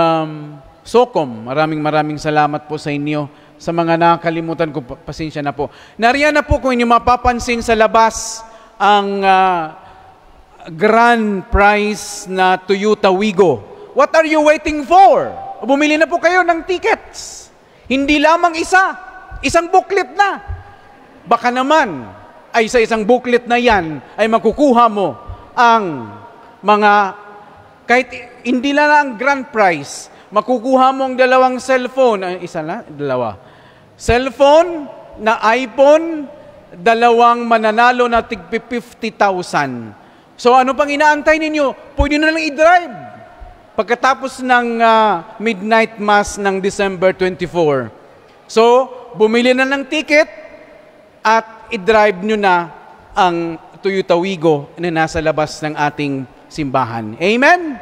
SOCOM. Maraming salamat po sa inyo. Sa mga nakakalimutan ko, pasensya na po. Nariyan na po kung inyo mapapansin sa labas ang grand prize na Toyota Wigo. What are you waiting for? Bumili na po kayo ng tickets. Hindi lamang isang booklet na. Baka naman ay sa isang booklet na yan ay makukuha mo ang mga, kahit hindi lang ang grand prize, makukuha mo ang 2 cellphone, dalawa. Cellphone na iPhone, 2 mananalo na tig 50,000. So ano pang inaantay ninyo? Pwede na lang i-drive. Pagkatapos ng midnight mass ng December 24. So, bumili na ng ticket at i-drive nyo na ang Toyota Wigo na nasa labas ng ating simbahan. Amen?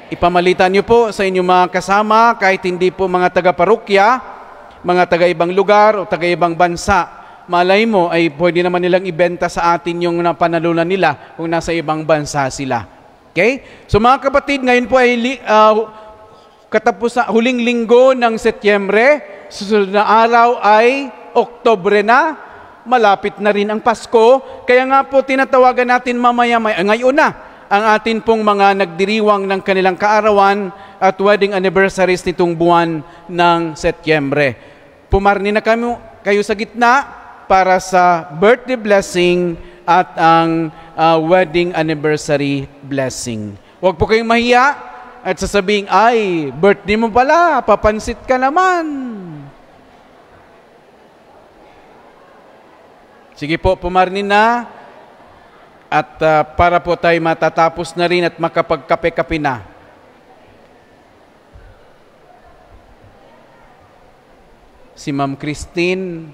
Ipamalitan nyo po sa inyong mga kasama, kahit hindi po mga taga-parokya, mga taga-ibang lugar o taga-ibang bansa. Malay mo ay pwede naman nilang ibenta sa atin yung napanalunan nila kung nasa ibang bansa sila. Okay? So mga kapatid, ngayon po ay huling linggo ng Setyembre. Susunod na araw ay Oktubre na. Malapit na rin ang Pasko. Kaya nga po tinatawagan natin ngayon na ang atin pong mga nagdiriwang ng kanilang kaarawan at wedding anniversaries nitong buwan ng Setyembre. Pumarni na kayo sa gitna para sa birthday blessing at ang wedding anniversary blessing. Huwag po kayong mahiya at sasabing, ay, birthday mo pala, papansit ka naman. Sige po, pumarni na at para po tayo matatapos na rin at makapagkape-kape na. Si Ma'am Christine.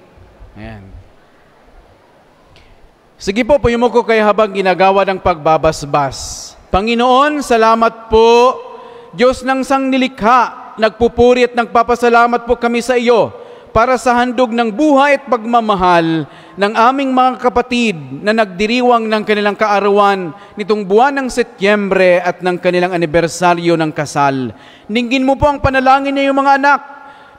Ayan. Sige po, puyumuko kayo habang ginagawa ng pagbabasbas. Panginoon, salamat po. Diyos ng sangnilikha, nagpupuri at nagpapasalamat po kami sa iyo para sa handog ng buhay at pagmamahal ng aming mga kapatid na nagdiriwang ng kanilang kaarawan nitong buwan ng Setyembre at ng kanilang anibersaryo ng kasal. Dinggin mo po ang panalangin ng iyong mga anak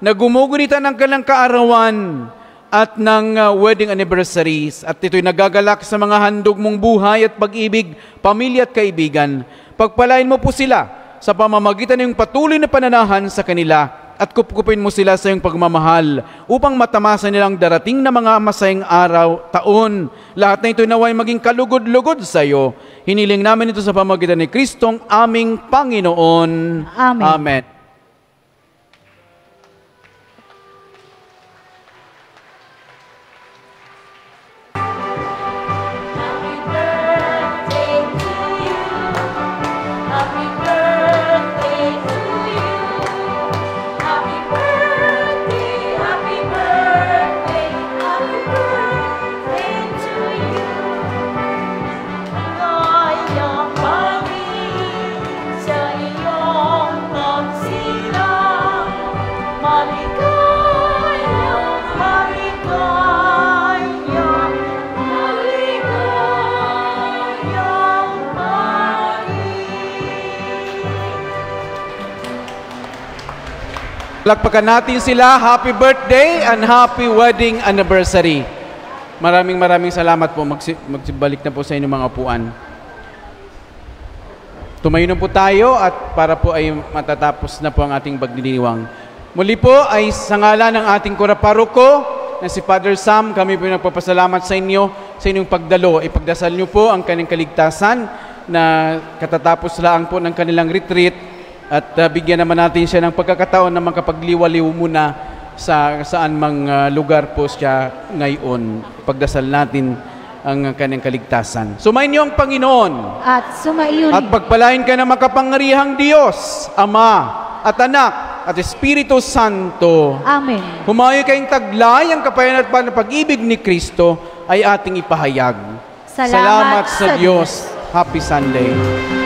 na gumugunita ng kanilang kaarawan at ng wedding anniversaries. At ito'y nagagalak sa mga handog mong buhay at pag-ibig, pamilya at kaibigan. Pagpalain mo po sila sa pamamagitan ng patuloy na pananahan sa kanila at kupkupin mo sila sa iyong pagmamahal upang matamasan nilang darating na mga masayang araw, taon. Lahat na ito naway maging kalugod-lugod sa iyo. Hiniling namin ito sa pamamagitan ni Kristong aming Panginoon. Amen. Amen. Palakpakan natin sila. Happy birthday and happy wedding anniversary. Maraming salamat po. Magsibalik na po sa inyong mga upuan. Tumayo na po tayo at para po ay matatapos na po ang ating pagdiriwang. Muli po ay sa ngalan ng ating kuraparoko na si Father Sam, kami po nagpapasalamat sa inyo sa inyong pagdalo. Ipagdasal niyo po ang kanyang kaligtasan na katatapos lang po ng kanilang retreat at bigyan naman natin siya ng pagkakataon na makapagliwaliw muna sa saan mang lugar po siya ngayon. Ipagdasal natin ang kanyang kaligtasan. Sumainyo ang Panginoon. At sumaiyo At pagpalain ka ng makapangyarihang Diyos, Ama at Anak at Espiritu Santo. Amen. Humayo kayong taglay ang kapayanan at pag-ibig ni Kristo ay ating ipahayag. Salamat sa Diyos. Happy Sunday. Amen.